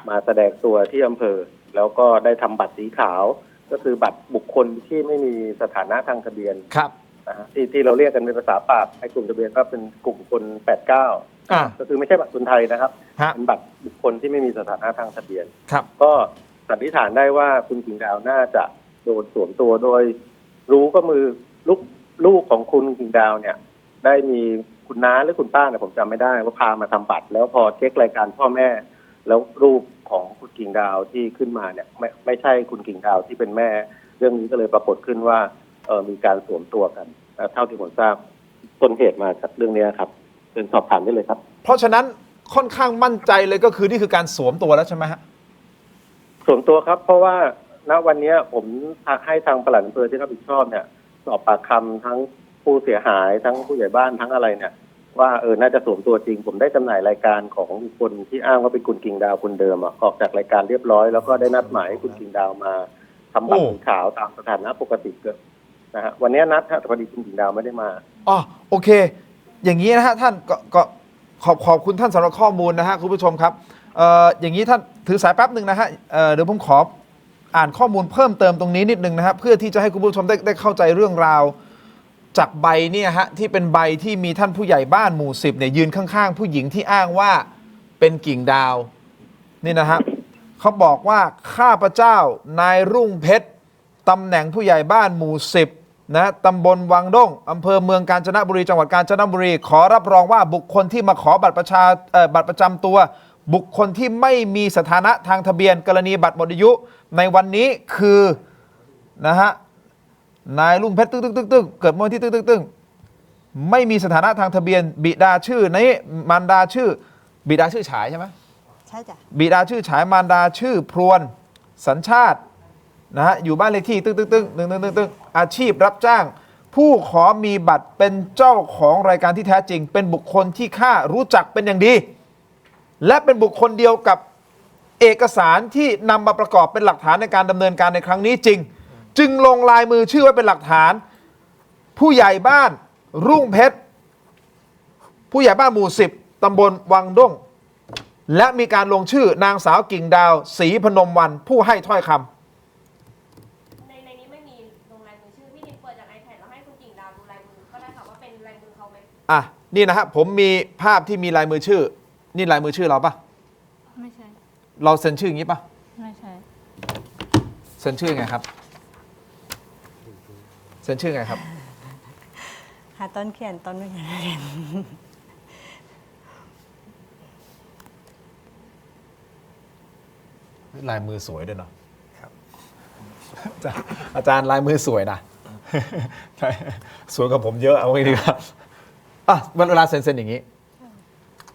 มาแสดงตัวที่อำเภอแล้วก็ได้ทำบัตรสีขาวก็คือบัตรบุคคลที่ไม่มีสถานะทางทะเบียนที่เราเรียกกันเป็นภาษาปากให้กลุ่มทะเบียนก็เป็นกลุ่มคน89ก็คือไม่ใช่บัตรคนไทยนะครับเป็นบัตรบุคคลที่ไม่มีสถานะทางทะเบียนก็สันนิษฐานได้ว่าคุณกิ่งดาวน่าจะโดนสวมตัวโดยรู้ก็มือลูกของคุณกิ่งดาวเนี่ยได้มีคุณน้าหรือคุณป้าเนี่ยผมจำไม่ได้ว่าพามาทำบัตรแล้วพอเช็ครายการพ่อแม่แล้วรูปของคุณกิ่งดาวที่ขึ้นมาเนี่ยไม่ใช่คุณกิ่งดาวที่เป็นแม่เรื่องนี้ก็เลยปรากฏขึ้นว่ามีการสวมตัวกันเท่าที่ผมทราบต้นเหตุมาจากเรื่องนี้ครับเป็นสอบถามได้เลยครับเพราะฉะนั้นค่อนข้างมั่นใจเลยก็คือนี่คือการสวมตัวแล้วใช่ไหมฮะสวมตัวครับเพราะว่าณวันนี้ผมให้ทางปลัดอำเภอที่รับผิดชอบเนี่ยสอบปากคำทั้งผู้เสียหายทั้งผู้ใหญ่บ้านทั้งอะไรเนี่ยว่าน่าจะสวมตัวจริงผมได้จำหน่ายรายการของคนที่อ้างว่าเป็นคุณกิ่งดาวคนเดิมออกจากรายการเรียบร้อยแล้วก็ได้นัดหมายให้คุณกิ่งดาวมาทำบัตรสีขาวตามสถานะปกติเกิดนะฮะวันนี้นัดแต่พอดีคุณกิ่งดาวไม่ได้มาโอเคอย่างนี้นะฮะท่านก็ขอบคุณท่านสำหรับข้อมูลนะฮะคุณผู้ชมครับอย่างนี้ท่านถือสายแป๊บหนึ่งนะฮะเดี๋ยวผมขออ่านข้อมูลเพิ่มเติมตรงนี้นิดนึงนะฮะเพื่อที่จะให้คุณผู้ชมได้เข้าใจเรื่องราวจากใบเนี่ยฮะที่เป็นใบที่มีท่านผู้ใหญ่บ้านหมู่ 10เนี่ยยืนข้างๆผู้หญิงที่อ้างว่าเป็นกิ่งดาวนี่นะฮะเขาบอกว่าข้าพเจ้านายรุ่งเพชรตำแหน่งผู้ใหญ่บ้านหมู่ 10นะตำบลวังด้งอำเภอเมืองกาญจนบุรีจังหวัดกาญจนบุรีขอรับรองว่าบุคคลที่มาขอบัตรประจำตัวบุคคลที่ไม่มีสถานะทางทะเบียนกรณีบัตรหมดอายุในวันนี้คือนะฮะนายรุ่งเพชรตึ้งเกิดเมื่อวันที่ตึ้ง ไม่มีสถานะทางทะเบียนบิดาชื่อนี้มารดาชื่อบิดาชื่อฉายใช่ไหม ใช่จ้ะ บิดาชื่อฉายมารดาชื่อพรวนสัญชาตินะฮะอยู่บ้านเลขที่ตึ้งอาชีพรับจ้าง ผู้ขอมีบัตรเป็นเจ้าของรายการที่แท้จริง เป็นบุคคลที่ข้ารู้จักเป็นอย่างดี และเป็นบุคคลเดียวกับเอกสารที่นำมาประกอบเป็นหลักฐานในการดำเนินการในครั้งนี้จริง จึงลงลายมือชื่อไว้เป็นหลักฐาน ผู้ใหญ่บ้านรุ่งเพชรผู้ใหญ่บ้านหมู่10ตำบลวังด้งและมีการลงชื่อนางสาวกิ่งดาวศรีพนมวรรณผู้ให้ถ้อยคำ ในนี้ไม่มีลงลายมือชื่อพี่นิมเปิดจาก iPad แล้วให้คุณกิ่งดาวดูลายมือก็ได้ค่ะว่าเป็นลายมือเขาไหมนี่นะฮะผมมีภาพที่มีลายมือชื่อนี่ลายมือชื่อเราปะ ไม่ใช่ เราเซ็นชื่ออย่างนี้ปะ ไม่ใช่ เซ็นชื่อไงครับเซ็นชื่อไงครับ หาต้นเขียนต้นไม่เขียน ลายมือสวยด้วยเนาะอาจารย์ลายมือสวยนะ สวยกับผมเยอะเอาไว้ดีกว่าเวลาเซ็นอย่างนี้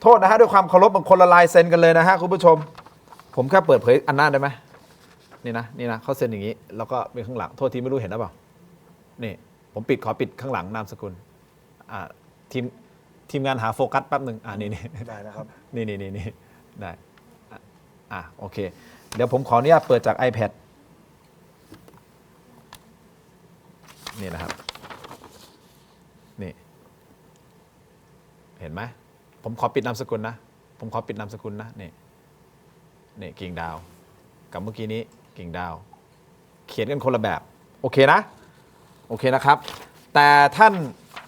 โทษนะฮะด้วยความเคารพบางคนละลายเซ็นกันเลยนะฮะคุณผู้ชมผมแค่เปิดเผยอันหน้าได้ไหมนี่นะเขาเซ็นอย่างนี้แล้วก็เป็นข้างหลังโทษทีไม่รู้เห็นหรือเปล่านี่ผมขอปิดข้างหลังนามสกุลทีมงานหาโฟกัสแป๊บหนึ่งนี่ได้นะครับนี่ได้โอเคเดี๋ยวผมขออนุญาตเปิดจาก iPad นี่นะครับนี่เห็นไหมผมขอปิดนามสกุลนะนี่กิ่งดาวกับเมื่อกี้นี้กิ่งดาวเขียนกันคนละแบบโอเคนะครับแต่ท่าน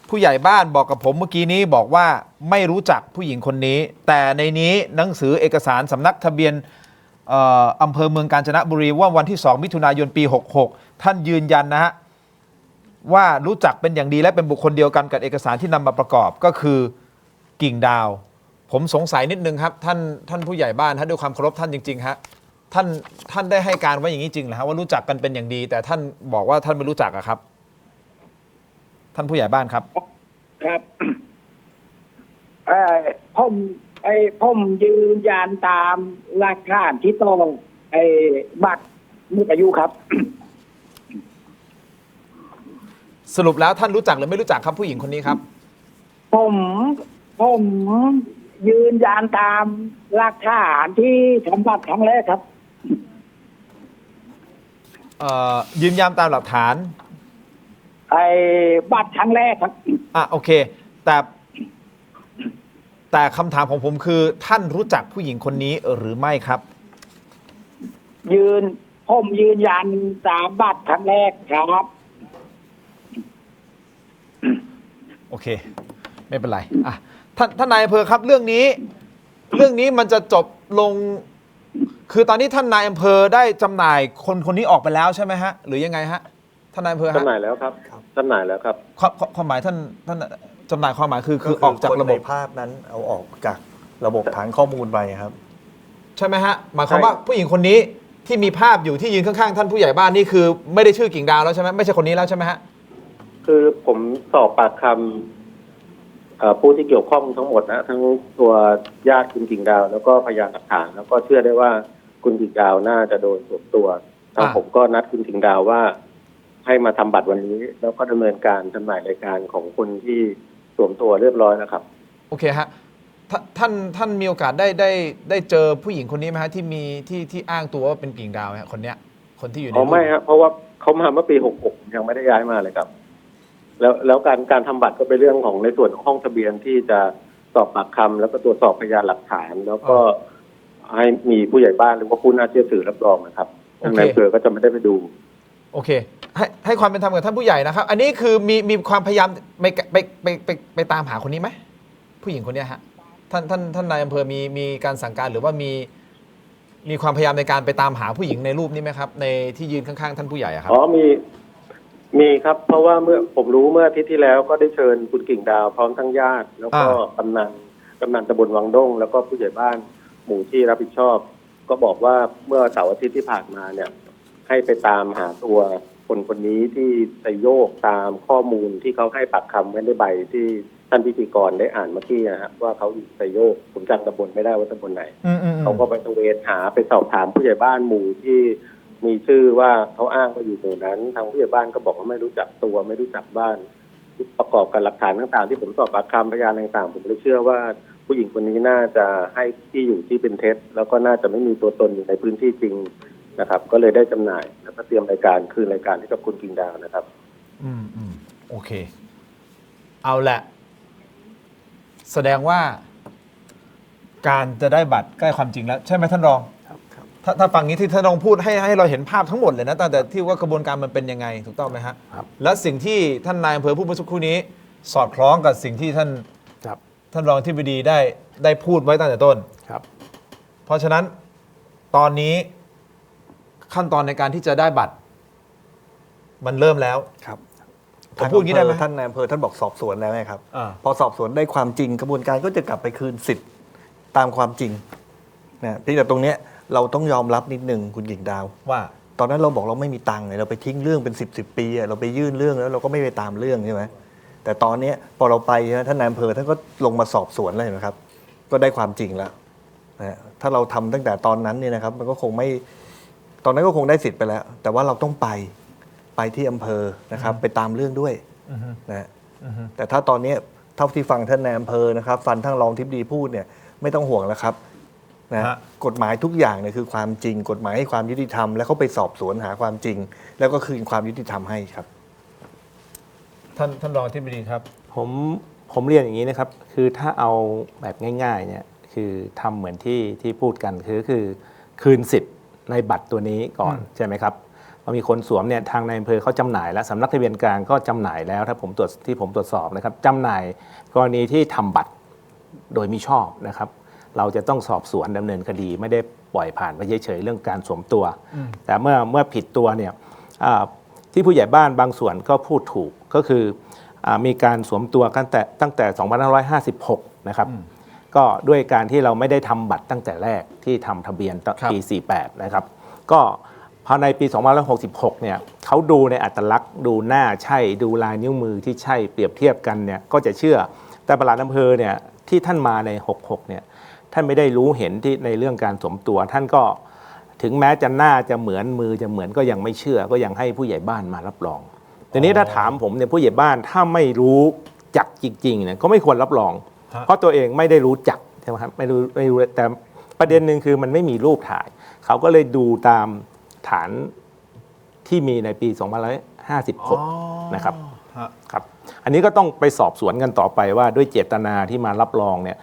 ผู้ใหญ่บ้านบอกกับผมเมื่อกี้นี้บอกว่าไม่รู้จักผู้หญิงคนนี้แต่ในนี้หนังสือเอกสารสำนักทะเบียนอำเภอเมืองกาญจนบุรีว่าวันที่2มิถุนายนปี66ท่านยืนยันนะฮะว่ารู้จักเป็นอย่างดีและเป็นบุคคลเดียวกันกับเอกสารที่นำมาประกอบก็คือกิ่งดาวผมสงสัยนิดนึงครับท่านผู้ใหญ่บ้านด้วยความเคารพท่านจริงๆฮะท่านได้ให้การว่าอย่างนี้จริงเหรอฮะว่ารู้จักกันเป็นอย่างดีแต่ท่านบอกว่าท่านไม่รู้จักอะครับท่านผู้ใหญ่บ้านครับครับผมยืนยันตามหลักฐานที่ต้องบัตรหมดอายุครับ สรุปแล้วท่านรู้จักหรือไม่รู้จักครับผู้หญิงคนนี้ครับผมยืนยันตามหลักฐานที่ทำบัตรครั้งแรกครับยืนยันตามหลักฐานบัตรครั้งแรกครับโอเคแต่คำถามของผมคือท่านรู้จักผู้หญิงคนนี้หรือไม่ครับผมยืนยันตามบัตรครั้งแรกครับโอเคไม่เป็นไรท่านนายอำเภอครับเรื่องนี้มันจะจบลงคือตอนนี้ท่านนายอำเภอได้จำหน่ายคนนี้ออกไปแล้วใช่ไหมฮะหรือยังไงฮะท่านนายอำเภอฮะจำหน่ายแล้วครับจำหน่ายแล้วครับความหมายท่านจำหน่ายความหมายคือออกจากระบบภาพนั้นเอาออกจากระบบฐานข้อมูลไปครับใช่ไหมฮะหมายความว่าผู้หญิงคนนี้ที่มีภาพอยู่ที่ยืนข้างๆท่านผู้ใหญ่บ้านนี่คือไม่ได้ชื่อกิ่งดาวแล้วใช่ไหมไม่ใช่คนนี้แล้วใช่ไหมฮะคือผมสอบปากคำผู้ที่เกี่ยวข้องทั้งหมดนะทั้งตัวญาติคุณกิ่งดาวแล้วก็พยานหลักฐานแล้วก็เชื่อได้ว่าคุณกิ่งดาวน่าจะโดนสวมตัวทางผมก็นัดคุณกิ่งดาวว่าให้มาทำบัตรวันนี้แล้วก็ดำเนินการจำหน่ายรายการของคนที่สวมตัวเรียบร้อยแล้วครับโอเคฮะท่านมีโอกาสได้เจอผู้หญิงคนนี้ไหมฮะที่มีที่อ้างตัวว่าเป็นกิ่งดาวฮะคนเนี้ยคนที่อยู่ในไม่ฮะเพราะว่าเขามาเมื่อปี66ยังไม่ได้ย้ายมาเลยครับแล้วการทำบัตรก็เป็นเรื่องของในส่วนของห้องทะเบียนที่จะสอบปากคำแล้วก็ตรวจสอบพยานหลักฐานแล้วก็ให้มีผู้ใหญ่บ้านหรือว่าผู้น่าเชื่อถือรับรองนะครับทางนายอำเภอก็จะไม่ได้ไปดูโอเคให้ความเป็นธรรมกับท่านผู้ใหญ่นะครับอันนี้คือมีความพยายามไปตามหาคนนี้ไหมผู้หญิงคนนี้ฮะท่านนายอำเภอมีการสั่งการหรือว่ามีความพยายามในการไปตามหาผู้หญิงในรูปนี้ไหมครับในที่ยืนข้างๆท่านผู้ใหญ่ครับมีครับเพราะว่าเมื่อผมรู้เมื่ออาทิตย์ที่แล้วก็ได้เชิญคุณกิ่งดาวพร้อมทั้งญาติแล้วก็กำนันตำบลวังด้งแล้วก็ผู้ใหญ่บ้านหมู่ที่รับผิดชอบก็บอกว่าเมื่อเสาร์อาทิตย์ที่ผ่านมาเนี่ยให้ไปตามหาตัวค คนคนนี้ที่ไปโยกตามข้อมูลที่เขาให้ปากคำไว้ในใบที่ท่านพิธีกรได้อ่านเมื่อกี้นะฮะว่าเขาไปโยกผมจำตำบลไม่ได้ว่าตำบลไหนเขาก็ไปตระเวนหาไปสอบถามผู้ใหญ่บ้านหมู่ที่มีชื่อว่าเขาอ้างว่าอยู่ตรงนั้นทางผู้ใหญ่บ้านก็บอกว่าไม่รู้จักตัวไม่รู้จักบ้านประกอบกับหลักฐานต่างๆที่ผมสอบปากคำพยานต่างๆผมเลยเชื่อว่าผู้หญิงคนนี้น่าจะให้ที่อยู่ที่เป็นเท็จแล้วก็น่าจะไม่มีตัวตนอยู่ในพื้นที่จริงนะครับก็เลยได้จำหน่ายแล้วก็เตรียมรายการคืนรายการให้กับคุณกิ่งดาวนะครับโอเคเอาแหละแสดงว่าการจะได้บัตรใกล้ความจริงแล้วใช่ไหมท่านรองถ้าฟังนี้ที่ท่านรองพูดให้เราเห็นภาพทั้งหมดเลยนะตั้งแต่ที่ว่ากระบวนการมันเป็นยังไงถูกต้องไหมฮะและสิ่งที่ท่านนายอำเภอพูดเมื่อสักครู่นี้สอดคล้องกับสิ่งที่ท่านรองอธิบดีได้พูดไว้ตั้งแต่ต้นเพราะฉะนั้นตอนนี้ขั้นตอนในการที่จะได้บัตรมันเริ่มแล้วครับผมพูดอย่างนี้ได้ไหมท่านนายอำเภอท่านบอกสอบสวนแล้วไงครับพอสอบสวนได้ความจริงกระบวนการก็จะกลับไปคืนสิทธิ์ตามความจริงนะที่แต่ตรงเนี้ยเราต้องยอมรับนิดนึงคุณกิ่งดาวว่าตอนนั้นเราบอกเราไม่มีตังค์เลยเราไปทิ้งเรื่องเป็น10 ปีเราไปยื่นเรื่องแล้วเราก็ไม่ไปตามเรื่องใช่ไหมแต่ตอนนี้พอเราไปท่านนายอำเภอท่านก็ลงมาสอบสวนเลยนะครับก็ได้ความจริงแล้วนะถ้าเราทำตั้งแต่ตอนนั้นเนี่ยนะครับมันก็คงไม่ตอนนั้นก็คงได้สิทธิ์ไปแล้วแต่ว่าเราต้องไปที่อำเภอนะครับไปตามเรื่องด้วยนะแต่ถ้าตอนนี้เท่าที่ฟังท่านนายอำเภอนะครับฟังท่านรองทิพย์ดีพูดเนี่ยไม่ต้องห่วงแล้วครับนะกฎหมายทุกอย่างเนี่ยคือความจริงกฎหมายให้ความยุติธรรมแล้วเขาไปสอบสวนหาความจริงแล้วก็คืนความยุติธรรมให้ครับท่านรองทิพย์ดีครับผมเรียนอย่างนี้นะครับคือถ้าเอาแบบง่ายๆเนี่ยคือทำเหมือนที่พูดกันคือคืนสิทธิ์ในบัตรตัวนี้ก่อนใช่ไหมครับพอมีคนสวมเนี่ยทางนายอำเภอเขาจำหน่ายแล้วสำนักทะเบียนกลางก็จำหน่ายแล้วถ้าผมตรวจสอบนะครับจำหน่ายกรณีที่ทำบัตรโดยมิชอบนะครับเราจะต้องสอบสวนดำเนินคดีไม่ได้ปล่อยผ่านไปเฉยๆเรื่องการสวมตัวแต่เมื่อผิดตัวเนี่ยที่ผู้ใหญ่บ้านบางส่วนก็พูดถูกก็คือมีการสวมตัวตั้งแต่2556นะครับก็ด้วยการที่เราไม่ได้ทำบัตรตั้งแต่แรกที่ทำทะเบียนปี48นะครับก็พอในปี2566เนี่ยเขาดูในอัตลักษณ์ดูหน้าใช่ดูลายนิ้วมือที่ใช่เปรียบเทียบกันเนี่ยก็จะเชื่อแต่ปลัดอำเภอเนี่ยที่ท่านมาใน66เนี่ยท่านไม่ได้รู้เห็นที่ในเรื่องการสวมตัวท่านก็ถึงแม้จะหน้าจะเหมือนมือจะเหมือนก็ยังไม่เชื่อก็ยังให้ผู้ใหญ่บ้านมารับรองทีนี้ถ้าถามผมเนี่ยผู้ใหญ่บ้านถ้าไม่รู้จักจริงๆเนี่ยก็ไม่ควรรับรองเพราะตัวเองไม่ได้รู้จักใช่ไหมครับไม่รู้แต่ประเด็นหนึ่งคือมันไม่มีรูปถ่ายเขาก็เลยดูตามฐานที่มีในปี2556นะครับครับอันนี้ก็ต้องไปสอบสวนกันต่อไปว่าด้วยเจตนาที่มารับรองเนี่ย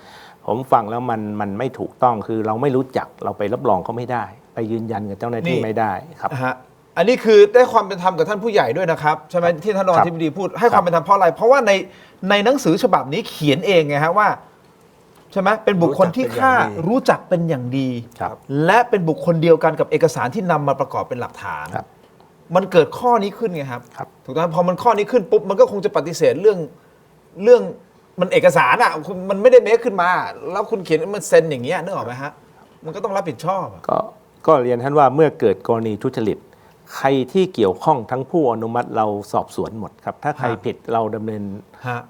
ผมฟังแล้วมันไม่ถูกต้องคือเราไม่รู้จักเราไปรับรองเขาไม่ได้ไปยืนยันกับเจ้าหน้าที่ไม่ได้ครับอันนี้คือได้ความเป็นธรรมกับท่านผู้ใหญ่ด้วยนะครับใช่ไหมที่ท่านรองอธิบดีพูดให้ความเป็นธรรมเพราะอะไรเพราะว่าในหนังสือฉบับนี้เขียนเองไงฮะว่าใช่ไหมเป็นบุคคลที่ข้ารู้จักเป็นอย่างดีและเป็นบุคคลเดียวกันกับเอกสารที่นำมาประกอบเป็นหลักฐานมันเกิดข้อนี้ขึ้นไงครับถูกต้องพอมันข้อนี้ขึ้นปุ๊บมันก็คงจะปฏิเสธเรื่องมันเอกสารอ่ะมันไม่ได้เมคขึ้นมาแล้วคุณเขียนมันเซ็นอย่างเงี้ยนึกออกไหมฮะมันก็ต้องรับผิดชอบก็เรียนท่านว่าเมื่อเกิดกรณีทุจริตใครที่เกี่ยวข้องทั้งผู้อนุมัติเราสอบสวนหมดครับถ้าใครผิดเราดำเนิน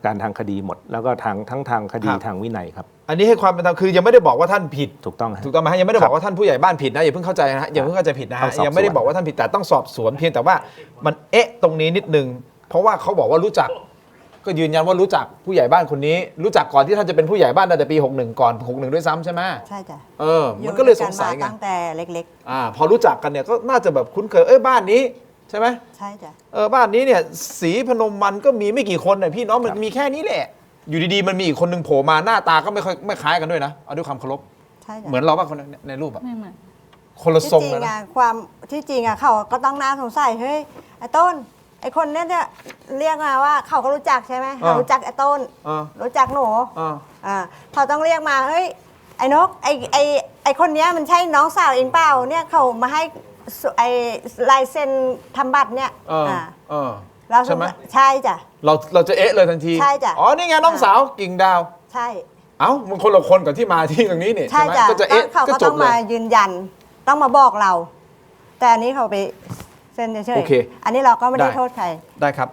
การทางคดีหมดแล้วก็ทั้งทางคดีทางวินัยครับอันนี้ให้ความเป็นธรรมคือยังไม่ได้บอกว่าท่านผิดถูกต้องไหมฮะยังไม่ได้บอกว่าท่านผู้ใหญ่บ้านผิดนะอย่าเพิ่งเข้าใจนะฮะอย่าเพิ่งเข้าใจผิดนะฮะยังไม่ได้บอกว่าท่านผิดแต่ต้องสอบสวนเพียงแต่ว่ามันตรงนี้นิดนึงเพราะว่าเขาบอกว่ารู้จักก็ยืนยันว่ารู้จักผู้ใหญ่บ้านคนนี้รู้จักก่อนที่ท่านจะเป็นผู้ใหญ่บ้านตั้งแต่ปี61ก่อน61ด้วยซ้ำใช่ไหมใช่จ้ะมันก็เลยสงสัยไงตั้งแต่เล็กๆพอรู้จักกันเนี่ยก็น่าจะแบบคุ้นเคยบ้านนี้ใช่ไหมใช่จ้ะบ้านนี้เนี่ยศรีพนมมันก็มีไม่กี่คนเนี่ยพี่น้องมันมีแค่นี้แหละอยู่ดีๆมันมีอีกคนนึงโผล่มาหน้าตาก็ไม่คล้ายกันด้วยนะเอาด้วยความเคารพใช่จ้ะเหมือนเราป่ะคนในรูปไม่เหมือนคนละทรงเลยนะความที่จริงเขาก็ต้องน่าสงสัยเฮ้ยไอ้ต้นไอ้คนเนี้ยเรียกมาว่าเขาก็รู้จักใช่ไหมรู้จักไอ้ต้นรู้จักหนูเขาต้องเรียกมาเฮ้ยไอ้นกไอ้คนเนี้ยมันใช่น้องสาวเองเปล่าเนี่ยเขามาให้ไอ้ลายเซ็นทำบัตรเนี่ยเราใช่ไหมใช่จ้ะเราจะเลยทันทีใช่จ้ะอ๋อนี่ไงน้องสาวกิ่งดาวใช่มันคนละคนกับที่มาที่ตรงนี้นี่ใช่จ้ะเขาก็ต้องมายืนยันต้องมาบอกเราแต่อันนี้เขาไป ซ็นเฉย โอเค ๆอันนี้เราก็ไม่ได้ ได้ โทษใคร ได้ครับ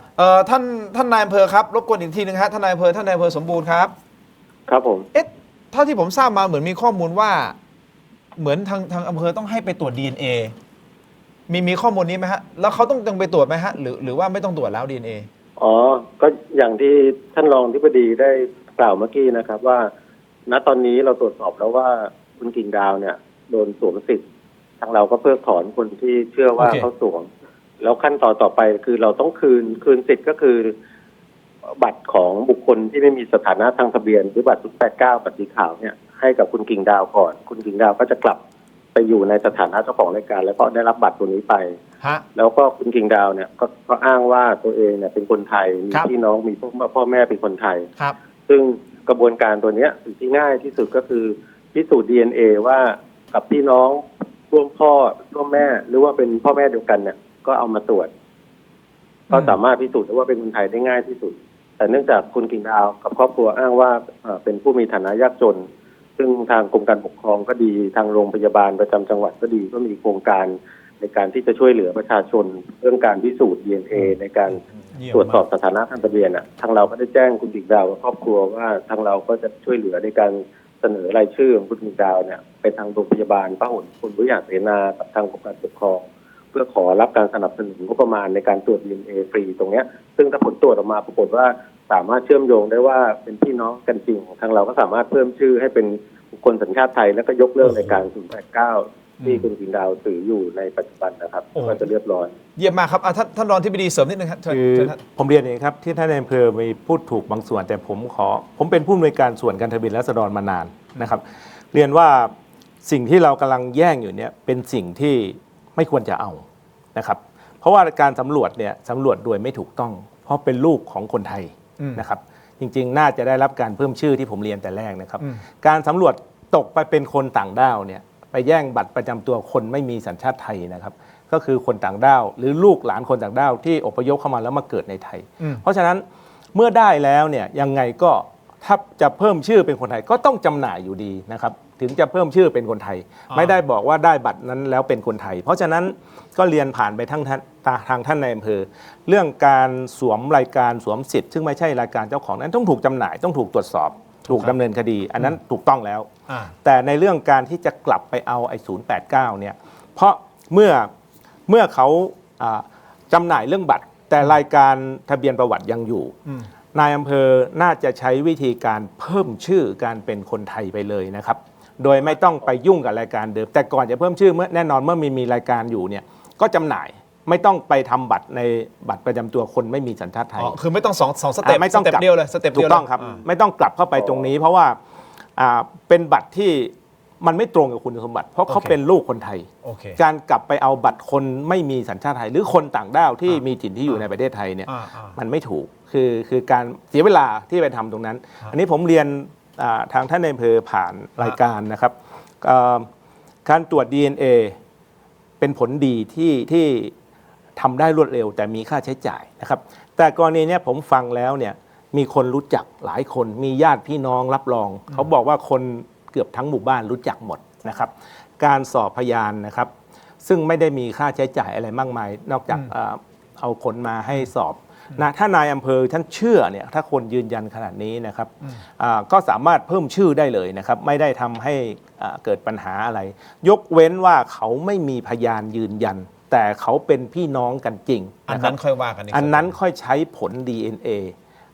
ท่านนายอำเภอครับรบกวนอีกทีนึงฮะท่านนายอำเภอสมบูรณ์ครับ ครับผม เอ๊ะเท่าที่ผมทราบมาเหมือนมีข้อมูลว่า เหมือนทางอำเภอต้องให้ไปตรวจ DNA มีข้อมูลนี้ไหมฮะแล้วเขาต้องไปตรวจไหมฮะหรือว่าไม่ต้องตรวจแล้ว DNA อ๋อก็อย่างที่ท่านรองอธิบดีได้กล่าวเมื่อกี้นะครับว่าณตอนนี้เราตรวจสอบแล้วว่าคุณกิ่งดาวเนี่ยโดนสวมสิทธิ์ทางเราก็เพิกถอนคนที่เชื่อว่า โอเค เขาสวมแล้วขั้นตอนต่อไปคือเราต้องคืนสิทธิ์ก็คือบัตรของบุคคลที่ไม่มีสถานะทางทะเบียนหรือบัตร089บัตรสีขาวเนี่ยให้กับคุณกิ่งดาวก่อนคุณกิ่งดาวก็จะกลับไปอยู่ในสถานะเจ้าของรายการแล้วก็ได้รับบัตรตัวนี้ไป ฮะ แล้วก็คุณกิ่งดาวเนี่ยก็อ้างว่าตัวเองเนี่ยเป็นคนไทยมี ครับ พี่น้องมีพ่อแม่เป็นคนไทย ครับ ซึ่งกระบวนการตัวเนี้ยสิ่งที่ง่ายที่สุดก็คือพิสูจน์ DNA ว่ากับพี่น้องร่วมพ่อร่วมแม่หรือว่าเป็นพ่อแม่เดียวกันเนี่ยก็เอามาตรวจ ก็สามารถพิสูจน์ได้ว่าเป็นคนไทยได้ง่ายที่สุด แต่เนื่องจากคุณกิ่งดาวกับครอบครัวอ้างว่าเป็นผู้มีฐานะยากจน ซึ่งทางกรมการปกครองก็ดีทางโรงพยาบาลประจำจังหวัดก็ดีก็มีโครงการในการที่จะช่วยเหลือประชาชนเรื่องการพิสูจน์ DNA ในการ เยี่ยม ตรวจสอบสถานะทางทะเบียนทางเราก็ได้แจ้งคุณกิ่งดาวกับครอบครัวว่าทางเราก็จะช่วยเหลือในการเสนอรายชื่อของคุณกิ่งดาวเนี่ยไปทางโรงพยาบาลพหลคุณวิทยาเสนากับทางกรมการปกครองเพื่อขอรับการสนับสนุนงบประมาณในการตรวจ DNA ฟรีตรงเนี้ยซึ่งถ้าผลตรวจออกมาปรากฏว่าสามารถเชื่อมโยงได้ว่าเป็นพี่น้องกันจริงทางเราก็สามารถเพิ่มชื่อให้เป็นบุคคลสัญชาติไทยแล้วก็ยกเลิกในการ089ที่คุณกิ่งดาวถืออยู่ในปัจจุบันนะครับก็จะเรียบร้อย เยี่ยมมากครับท่านรองที่ปดีเสริมนิดนึงครับเชิญ คือ เชิญครับ ผมเรียนเองครับที่ท่านนายอำเภอมีพูดถูกบางส่วน แต่ผมเป็นผู้อำนวยการส่วนการทะเบียนราษฎรมานานนะครับ เรียนว่าสิ่งที่เรากำลังแย่งอยู่เนี่ยเป็นสิ่งที่ไม่ควรจะเอานะครับเพราะว่าการสำรวจเนี่ยสำรวจโดยไม่ถูกต้อง เพราะเป็นลูกของคนไทยนะครับจริงๆน่าจะได้รับการเพิ่มชื่อที่ผมเรียนแต่แรกนะครับการสำรวจตกไปเป็นคนต่างด้าวเนี่ยไปแย่งบัตรประจำตัวคนไม่มีสัญชาติไทยนะครับก็คือคนต่างด้าวหรือลูกหลานคนต่างด้าวที่อพยพเข้ามาแล้วมาเกิดในไทย เพราะฉะนั้นเมื่อได้แล้วเนี่ยยังไงก็ถ้าจะเพิ่มชื่อเป็นคนไทยก็ต้องจำหน่ายอยู่ดีนะครับถึงจะเพิ่มชื่อเป็นคนไทย ไม่ได้บอกว่าได้บัตรนั้นแล้วเป็นคนไทย เพราะฉะนั้นก็เรียนผ่านไปทางท่านในอำเภอเรื่องการสวมรายการสวมสิทธิ์ซึ่งไม่ใช่รายการเจ้าของนั้นต้องถูกจำหน่ายต้องถูกตรวจสอบถูกดำเนินคดี อันนั้นถูกต้องแล้ว แต่ในเรื่องการที่จะกลับไปเอาไอ้089เนี่ยเพราะเมื่อเขาจำหน่ายเรื่องบัตรแต่รายการทะเบียนประวัติยังอยู่นายอำเภอน่าจะใช้วิธีการเพิ่มชื่อการเป็นคนไทยไปเลยนะครับโดยไม่ต้องไปยุ่งกับรายการเดิมแต่ก่อนจะเพิ่มชื่อแน่นอนเมื่อมีรายการอยู่เนี่ยก็จำหน่ายไม่ต้องไปทำบัตรในบัตรประจำตัวคนไม่มีสัญชาติไทยคือไม่ต้องสองสเต็ป ไม่ต้อง สเต็ปเดียวเลยสเต็ป ถู เดียว กต้องครับไม่ต้องกลับเข้าไปตรงนี้ เพราะว่าเป็นบัตรที่มันไม่ตรงกับคุณสมบัติ เพราะเขาเป็นลูกคนไทย โอเค การกลับไปเอาบัตรคนไม่มีสัญชาติไทย หรือคนต่างด้าวที่มีถิ่นที่อยู่ในประเทศไทยเนี่ยมันไม่ถูกคือการเสียเวลาที่ไปทำตรงนั้น อันนี้ผมเรียนทางท่านในอำเภอผ่านรายการนะครับการตรวจ DNA เป็นผลดีที่ทำได้รวดเร็วแต่มีค่าใช้จ่ายนะครับแต่กรณีนี้ผมฟังแล้วเนี่ยมีคนรู้จักหลายคนมีญาติพี่น้องรับรองเขาบอกว่าคนเกือบทั้งหมู่บ้านรู้จักหมดนะครับการสอบพยานนะครับซึ่งไม่ได้มีค่าใช้จ่ายอะไรมากมายนอกจากเอาคนมาให้สอบนะถ้านายอำเภอท่านเชื่อเนี่ยถ้าคนยืนยันขนาดนี้นะครับก็สามารถเพิ่มชื่อได้เลยนะครับไม่ได้ทำให้เกิดปัญหาอะไรยกเว้นว่าเขาไม่มีพยานยืนยันแต่เขาเป็นพี่น้องกันจริง อันนั้นค่อยว่ากัน อันนั้นค่อยใช้ผล DNA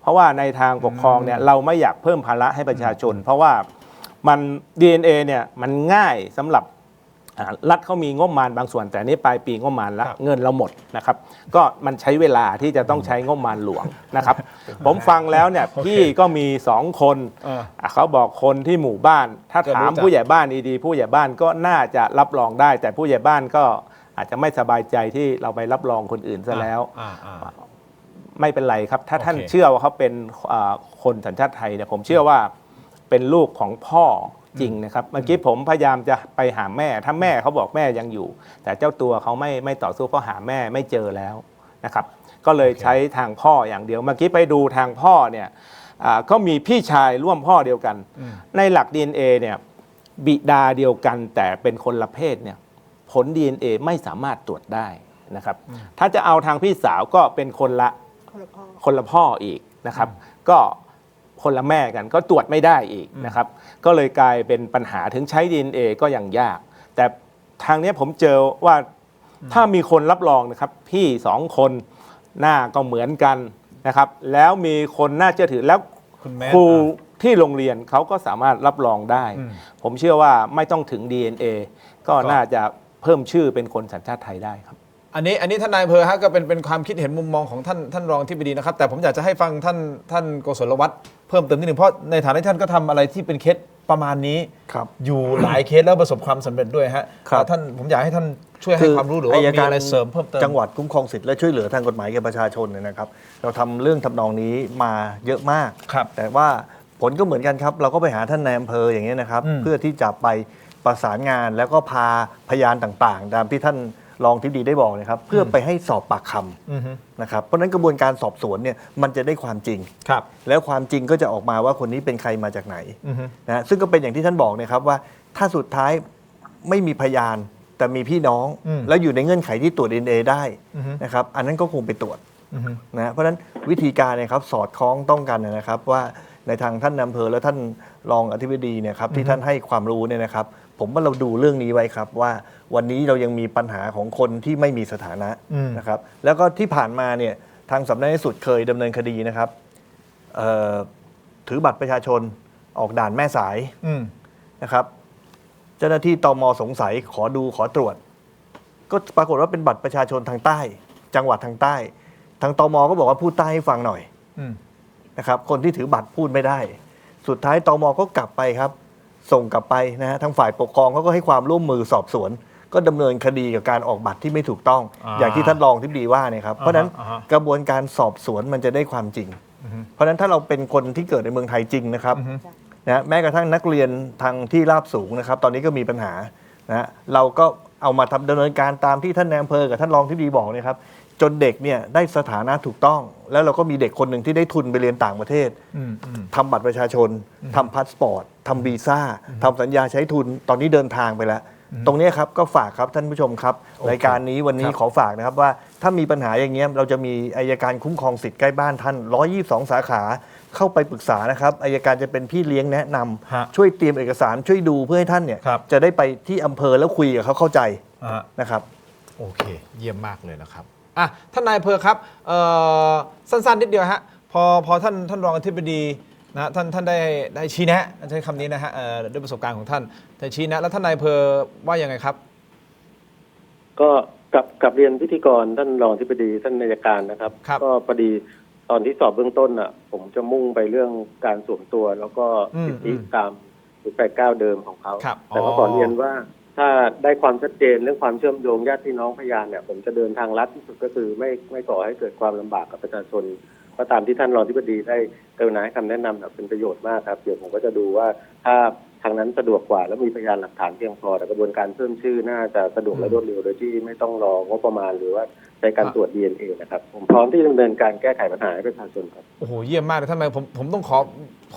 เพราะว่าในทางปกครองเนี่ยเราไม่อยากเพิ่มภาระให้ประชาชนเพราะว่ามัน DNA เนี่ยมันง่ายสำหรับรัฐเขามีงบประมาณบางส่วนแต่นี้ปลายปีงบประมาณแล้วเงินเราหมดนะครับก็มันใช้เวลาที่จะต้องใช้งบประมาณหลวงนะครับ ผมฟังแล้วเนี่ยพี่ก็มี2คนเขาบอกคนที่หมู่บ้านถ้าถามผู้ใหญ่บ้านดีๆผู้ใหญ่บ้านก็น่าจะรับรองได้แต่ผู้ใหญ่บ้านก็อาจจะไม่สบายใจที่เราไปรับรองคนอื่นซะแล้วไม่เป็นไรครับถ้าท่านเชื่อว่าเขาเป็นคนสัญชาติไทยเนี่ยผมเชื่อว่าเป็นลูกของพ่อจริงนะครับเมื่อกี้ผมพยายามจะไปหาแม่ถ้าแม่เขาบอกแม่ยังอยู่แต่เจ้าตัวเขาไม่ต่อสู้เพราะหาแม่ไม่เจอแล้วนะครับก็เลยใช้ทางพ่ออย่างเดียวเมื่อกี้ไปดูทางพ่อเนี่ยก็มีพี่ชายร่วมพ่อเดียวกันในหลัก DNA เนี่ยบิดาเดียวกันแต่เป็นคนละเพศเนี่ยผล DNA ไม่สามารถตรวจได้ นะครับถ้าจะเอาทางพี่สาวก็เป็นคนละพ่ออีกนะครับก็คนละแม่กันก็ตรวจไม่ได้อีกนะครับก็เลยกลายเป็นปัญหาถึงใช้ DNA ก็ยังยากแต่ทางนี้ผมเจอว่าถ้ามีคนรับรองนะครับพี่2 คนหน้าก็เหมือนกันนะครับแล้วมีคนน่าเชื่อถือแล้วครูที่โรงเรียนเขาก็สามารถรับรองได้ผมเชื่อว่าไม่ต้องถึง DNA ก็น่าจะเพิ่มชื่อเป็นคนสัญชาติไทยได้ครับอันนี้ท่านนายอำเภอฮะก็เป็นความคิดเห็นมุมมองของท่านรองที่ปดีนะครับแต่ผมอยากจะให้ฟังท่านโกศลวัฒน์เพิ่มเติมนิดหนึ่งเพราะในฐานะที่ท่านก็ทำอะไรที่เป็นเคสประมาณนี้อยู่หลายเคสแล้วประสบความสำเร็จด้วยฮะท่านผมอยากให้ท่านช่วยให้ความรู้หรือว่ามีอะไรเสริมเพิ่มเติมจังหวัดคุ้มครองสิทธิและช่วยเหลือทางกฎหมายแก่ประชาชนเนี่ยนะครับเราทำเรื่องทำนองนี้มาเยอะมากแต่ว่าผลก็เหมือนกันครับเราก็ไปหาท่านนายอำเภออย่างนี้นะครับเพื่อที่จะไปประสานงานแล้วก็พาพยานต่างๆตามที่ท่านรองที่ดีได้บอกนะครับเพื่อไปให้สอบปากคำนะครับเพราะฉะนั้นกระบวนการสอบสวนเนี่ยมันจะได้ความจริงแล้วความจริงก็จะออกมาว่าคนนี้เป็นใครมาจากไหนนะซึ่งก็เป็นอย่างที่ท่านบอกนะครับว่าถ้าสุดท้ายไม่มีพยานแต่มีพี่น้องแล้วอยู่ในเงื่อนไขที่ตรวจ DNA ได้นะครับอันนั้นก็คงไปตรวจนะเพราะฉะนั้นวิธีการเนี่ยครับสอดคล้องต้องกันนะครับว่าในทางท่านอำเภอและท่านรองอธิบดีเนี่ยครับที่ท่านให้ความรู้เนี่ยนะครับผมว่าเราดูเรื่องนี้ไว้ครับว่าวันนี้เรายังมีปัญหาของคนที่ไม่มีสถานะนะครับแล้วก็ที่ผ่านมาเนี่ยทางสำนักงานสุดเคยดำเนินคดีนะครับถือบัตรประชาชนออกด่านแม่สายนะครับเจ้าหน้าที่ตม.สงสัยขอดูขอตรวจก็ปรากฏว่าเป็นบัตรประชาชนทางใต้จังหวัดทางใต้ทางตม.ก็บอกว่าพูดใต้ให้ฟังหน่อยนะครับคนที่ถือบัตรพูดไม่ได้สุดท้ายตม.ก็กลับไปครับส่งกลับไปนะฮะทางฝ่ายปกครองเขาก็ให้ความร่วมมือสอบสวนก็ดำเนินคดีกับการออกบัตรที่ไม่ถูกต้องอย่างที่ท่านรองที่ดีว่าเนี่ยครับเพราะฉะนั้นกระบวนการสอบสวนมันจะได้ความจริงเพราะฉะนั้นถ้าเราเป็นคนที่เกิดในเมืองไทยจริงนะครับนะแม้กระทั่งนักเรียนทางที่ราบสูงนะครับตอนนี้ก็มีปัญหานะเราก็เอามาทำดำเนินการตามที่ท่านนายอำเภอกับท่านรองที่ดีบอกนะครับจนเด็กเนี่ยได้สถานะถูกต้องแล้วเราก็มีเด็กคนหนึ่งที่ได้ทุนไปเรียนต่างประเทศทำบัตรประชาชนทำพาสปอร์ตทำวีซ่าทำสัญญาใช้ทุนตอนนี้เดินทางไปแล้วตรงนี้ครับก็ฝากครับท่านผู้ชมครับรายการนี้วันนี้ขอฝากนะครับว่าถ้ามีปัญหาอย่างเงี้ยเราจะมีอัยการคุ้มครองสิทธิ์ใกล้บ้านท่าน122สาขาเข้าไปปรึกษานะครับอัยการจะเป็นพี่เลี้ยงแนะนำช่วยเตรียมเอกสารช่วยดูเพื่อให้ท่านเนี่ยจะได้ไปที่อำเภอแล้วคุยกับเขาเข้าใจนะครับโอเคเยี่ยมมากเลยนะครับท่านนายอำเภอครับสั้นๆนิดเดียวฮะพอท่านรองอธิบดีนะท่านได้ชี้แนะใช้คำนี้นะฮะด้วยประสบการณ์ของท่านได้ชี้แนะแล้วท่านนายอำเภอว่ายังไงครับก็กับเรียนพิธีกรท่านรองอธิบดีท่านอัยการนะครับก็พอดีตอนที่สอบเบื้องต้นผมจะมุ่งไปเรื่องการสวมตัวแล้วก็สิทธิตาม189เดิมของเขาแต่ก็ขอเรียนว่าถ้าได้ความชัดเจนเรื่องความเชื่อมโยงญาติพี่น้องพยานเนี่ยผมจะเดินทางลัดที่สุดก็คือไม่ก่อให้เกิดความลำบากกับประชาชนก็ตามที่ท่านรองอธิบดีได้กรุณาให้คำแนะนำเป็นประโยชน์มากครับเดี๋ยวผมก็จะดูว่าถ้าทางนั้นสะดวกกว่าแล้วมีพยานหลักฐานเพียงพอแต่กระบวนการเพิ่มชื่อน่าจะสะดวกและรวดเร็วโดยที่ไม่ต้องรองบประมาณหรือว่าใช้การตรวจ DNA นะครับผมพร้อมที่จะดำเนินการแก้ไขปัญหาให้ประชาชนครับโอ้โหเยี่ยมมากเลยท่านนายผมต้อง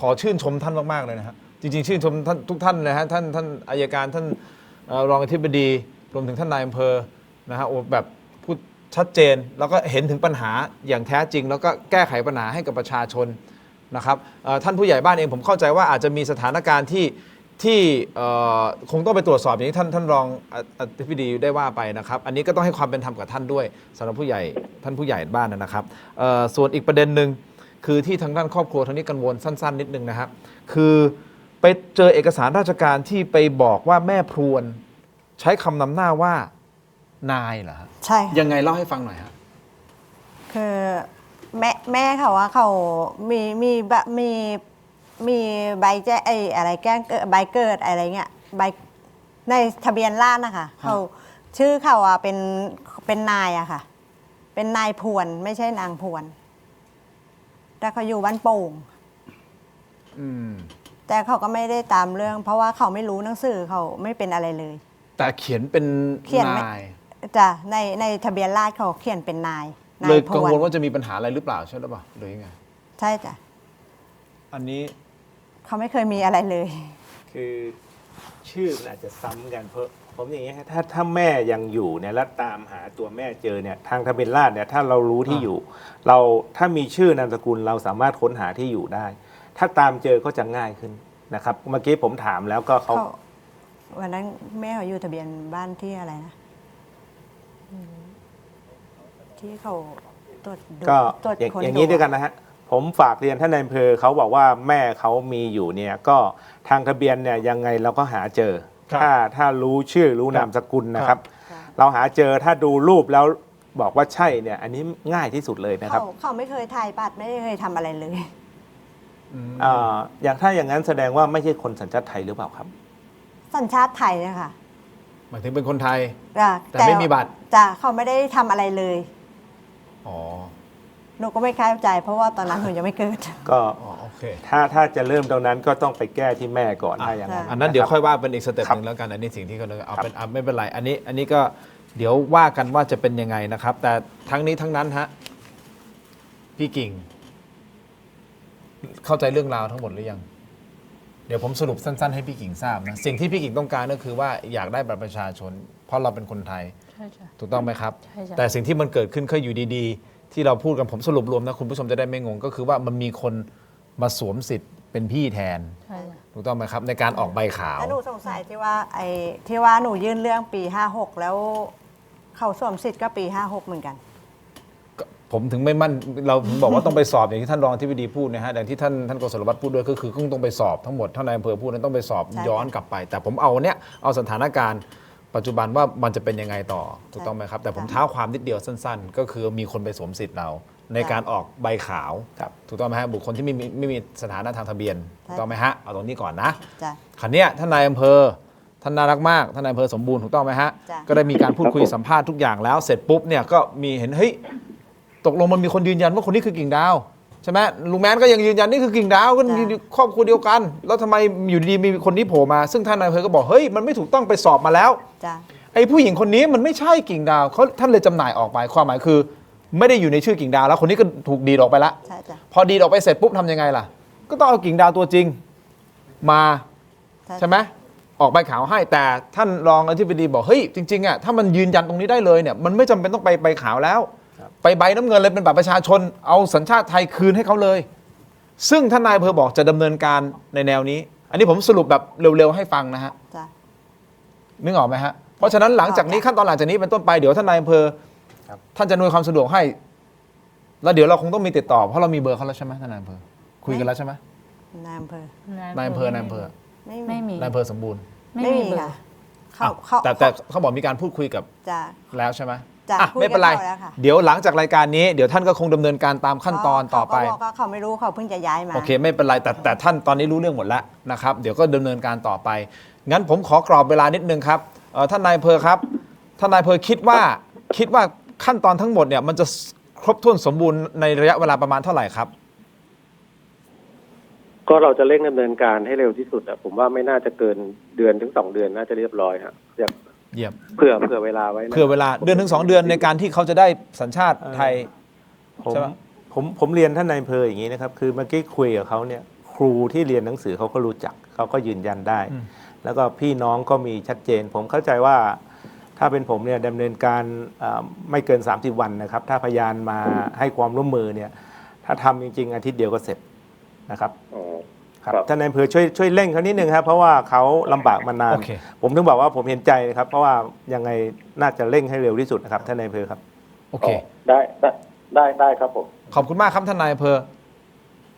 ขอชื่นชมท่านมากๆเลยนะฮะจริงๆชื่นชมท่านทุกท่านเลยฮะท่านอัยการท่านรองอธิบดีรวมถึงท่านนายอำเภอนะฮะโอ้แบบพูดชัดเจนแล้วก็เห็นถึงปัญหาอย่างแท้จริงแล้วก็แก้ไขปัญหาให้กับประชาชนนะครับท่านผู้ใหญ่บ้านเองผมเข้าใจว่าอาจจะมีสถานการณ์ที่คงต้องไปตรวจสอบอย่างที่ท่านรองอธิบดีได้ว่าไปนะครับอันนี้ก็ต้องให้ความเป็นธรรมกับท่านด้วยสำหรับท่านผู้ใหญ่บ้านนะครับส่วนอีกประเด็นหนึ่งคือที่ทางด้านครอบครัวทางนี้กังวลสั้นๆนิดนึงนะครับคือไปเจอเอกสารราชการที่ไปบอกว่าแม่พรวนใช้คำนำหน้าว่านายเหรอใช่ยังไงเล่าให้ฟังหน่อยครับคือแม่เขาว่าเขามีใบแจ้งอะไรแจ้งใบเกิดอะไรเงี้ยใบในทะเบียนราษฎร์นะคะเขาชื่อเขาเป็นนายอะค่ะเป็นนายพวนไม่ใช่นางพวนแต่เขาอยู่บ้านโป่งแต่เขาก็ไม่ได้ตามเรื่องเพราะว่าเขาไม่รู้หนังสือเขาไม่เป็นอะไรเลยแต่เขียนเป็นนายจ้ะในทะเบียนราษฎร์เขาเขียนเป็นนายเลยกังวลว่าจะมีปัญหาอะไรหรือเปล่าใช่หรือเปล่าหรือยังไงใช่จ้ะอันนี้เขาไม่เคยมีอะไรเลยคือ ชื่อมันอาจจะซ้ำกันเพราะผมอย่างนี้ฮะถ้าแม่ยังอยู่เนี่ยแล้วตามหาตัวแม่เจอเนี่ยทางทะเบียนราษฎร์เนี่ยถ้าเรารู้ที่อยู่ เราถ้ามีชื่อนามสกุลเราสามารถค้นหาที่อยู่ได้ ถ้าตามเจอก็จะง่ายขึ้นนะครับเมื่อกี้ผมถามแล้วก็เขา วันนั้นแม่เขาอยู่ทะเบียนบ้านที่อะไรนะที่เขาตรวจดู ก็ ตรวจคน อย่างนี้ด้วยกันนะฮะผมฝากเรียนท่านนายอำเภอเขาบอกว่าแม่เขามีอยู่เนี่ยก็ทางทะเบียนเนี่ยยังไงเราก็หาเจอ ถ้ารู้ชื่อรู้นามสกุลนะครับ เราหาเจอถ้าดูรูปแล้วบอกว่าใช่เนี่ยอันนี้ง่ายที่สุดเลยนะครับ เขาไม่เคยถ่ายบัตรไม่เคยทำอะไรเลย อย่างถ้าอย่างนั้นแสดงว่าไม่ใช่คนสัญชาติไทยหรือเปล่าครับ สัญชาติไทยนะคะ หมายถึงเป็นคนไทย จ้ะ แต่ไม่มีบัตร จ้ะเขาไม่ได้ทำอะไรเลย อ๋อ หนูก็ไม่เข้าใจ เพราะว่าตอนนั้นหนูยังไม่เกิด ก็ถ้าจะเริ่มตรงนั้นก็ต้องไปแก้ที่แม่ก่อนถ้าอย่างนั้น อันนั้นเดี๋ยวค่อยว่าเป็นอีกสเต็ปหนึ่งแล้วกันอันนี้สิ่งที่เขาเอาเป็นไม่เป็นไรอันนี้ก็เดี๋ยวว่ากันว่าจะเป็นยังไงนะครับ แต่ทั้งนี้ทั้งนั้นฮะพี่กิ่ง เข้าใจเรื่องราวทั้งหมดหรือยังเดี๋ยวผมสรุปสั้นๆให้พี่กิ่งทราบนะสิ่งที่พี่กิ่งต้องการก็คือว่าอยากได้บัตรประชาชน เพราะเราเป็นคนไทย ใช่จ้ะ ถูกต้องไหมครับ ใช่จ้ะ แต่สิ่งที่มันเกิดขึ้นก็อยู่ดีๆ ที่เราพูดกันผมสรุปรวมนะคุณผู้ชมจะได้ไม่งงก็คือว่ามันมีคนมาสวมสิทธิ์เป็นพี่แทน ใช่จ้ะ ถูกต้องไหมครับในการออกใบขาว แล้วหนูสงสัยที่ว่าที่ว่าหนูยื่นเรื่องปี 56 แล้วเขาสวมสิทธิ์ก็ปี 56 เหมือนกัน ผมถึงไม่มั่นเราถึงบอกว่าต้องไปสอบอย่างที่ท่านรองอธิบดีพูดนะฮะอย่างที่ท่านกฤษณวัฒน์พูดด้วยก็คือต้องไปสอบทั้งหมดท่านนายอำเภอพูดนั้นต้องไปสอบ ใช่ ย้อนกลับไป แต่ผมเอาสถานการณ์ปัจจุบันว่ามันจะเป็นยังไงต่อถูกต้องไหมครับแต่ผมเท้าความนิดเดียวสั้นๆ ก็คือมีคนไปสวมสิทธิ์เราในการออกใบขาวถูกต้องไหมฮะบุคคลที่ไม่มีสถานะทางทะเบียนถูกต้องไหมฮะเอาตรงนี้ก่อนนะ จ้ะ คันนี้ท่านนายอำเภอท่านน่ารักมากท่านนายอำเภอสมบูรณ์ถูกต้องไหมฮะ จ้ะ ก็ได้มีการพูดคุยสัมภาษณ์ทุกอย่างแล้วเสร็จปุ๊บเนี่ยก็มีเห็นเฮ้ยตกลงมันมีคนยืนยันว่าคนนี้คือกิ่งดาวใช่ไหมลุงแมนก็ยังยืนยันนี่คือกิ่งดาวก็ครอบครัวเดียวกัน แล้วทำไมอยู่ดีๆมีคนนี้โผล่มาซึ่งท่านนายอำเภอก็บอกเฮ้ยมันไม่ถูกต้องไปสอบมาแล้ว จ้ะ ไอ้ผู้หญิงคนนี้มันไม่ใช่กิ่งดาวท่านเลยจำหน่ายออกไปความหมายคือ ไม่ได้อยู่ในชื่อกิ่งดาวแล้วคนนี้ก็ถูกดีดออกไปละ ใช่จ้ะ พอดีดออกไปเสร็จปุ๊บทำยังไงล่ะ ก็ต้องเอากิ่งดาวตัวจริงมาใช่ไหมออกใบขาวให้แต่ท่านรองอธิบดีบอกเฮ้ยจริงๆอ่ะถ้ามันยืนยันตรงนี้ได้เลยเนี่ยมันไม่จำเป็นต้องไปใบขาวแล้ว ไปใบน้ำเงินเลยเป็นบัตรประชาชนเอาสัญชาติไทยคืนให้เขาเลย ซึ่งท่านนายอำเภอบอกจะดำเนินการในแนวนี้ อันนี้ผมสรุปแบบเร็วๆให้ฟังนะฮะ จ้ะ นึกออกไหมฮะเพราะฉะนั้นหลังจากนี้ขั้นตอนหลังจากนี้เป็นต้นไปเดี๋ยวท่านนายอำเภอท่านจะอำนวยความสะดวกให้ แล้วเดี๋ยวเราคงต้องมีติดต่อเพราะเรามีเบอร์เขาแล้วใช่ไหมท่านนายอำเภอคุยกันแล้วใช่ไหม นายอำเภอ นายอำเภอนายอำเภอ ไม่มี นายอำเภอสมบูรณ์ ไม่มีค่ะเขา แต่เขาบอกมีการพูดคุยกับ จ้ะ แล้วใช่ไหม จ้ะ อ่ะ คุย ไม่เป็นไร กับเขาแล้วค่ะ เดี๋ยวหลังจากรายการนี้เดี๋ยวท่านก็คงดำเนินการตามขั้นตอนต่อไป เขาบอกว่าเขาไม่รู้เขาเพิ่งจะย้ายมา โอเคไม่เป็นไรแต่ท่านตอนนี้รู้เรื่องหมดแล้วนะครับเดี๋ยวก็ดำเนินการต่อไปงั้นผมขอกรอบเวลานิดนึงครับท่านนายอำเภอครับท่านนายอำเภอคิดว่าขั้นตอนทั้งหมดเนี่ยมันจะครบถ้วนสมบูรณ์ในระยะเวลาประมาณเท่าไหร่ครับ ก็เราจะเร่งดำเนินการให้เร็วที่สุดอะผมว่าไม่น่าจะเกินเดือนถึง2 เดือนน่าจะเรียบร้อยครับอยาก เยี่ยม เผื่อเวลาไว้นะ เพื่อเวลาเดือนถึง2 เดือนในการที่เขาจะได้สัญชาติไทย ผม ใช่ไหม ผมเรียนท่านนายอำเภออย่างนี้นะครับคือเมื่อกี้คุยกับเขาเนี่ยครูที่เรียนหนังสือเขาก็รู้จักเขาก็ยืนยันได้ แล้วก็พี่น้องก็มีชัดเจน ผมเข้าใจว่าถ้าเป็นผมเนี่ยดำเนินการไม่เกิน30 วันนะครับถ้าพยานมาให้ความร่วมมือเนี่ยถ้าทำจริงๆอาทิตย์เดียวก็เสร็จนะครับครับท่านนายอำเภอช่วยเร่งเขานิดนึงครับเพราะว่าเขาลำบากมานาน โอเค ผมถึงบอกว่าผมเห็นใจนะครับเพราะว่ายังไงน่าจะเร่งให้เร็วที่สุดนะครับท่านนายอำเภอครับ โอเค ได้ครับผม ขอบคุณมากครับท่านนายอำเภอ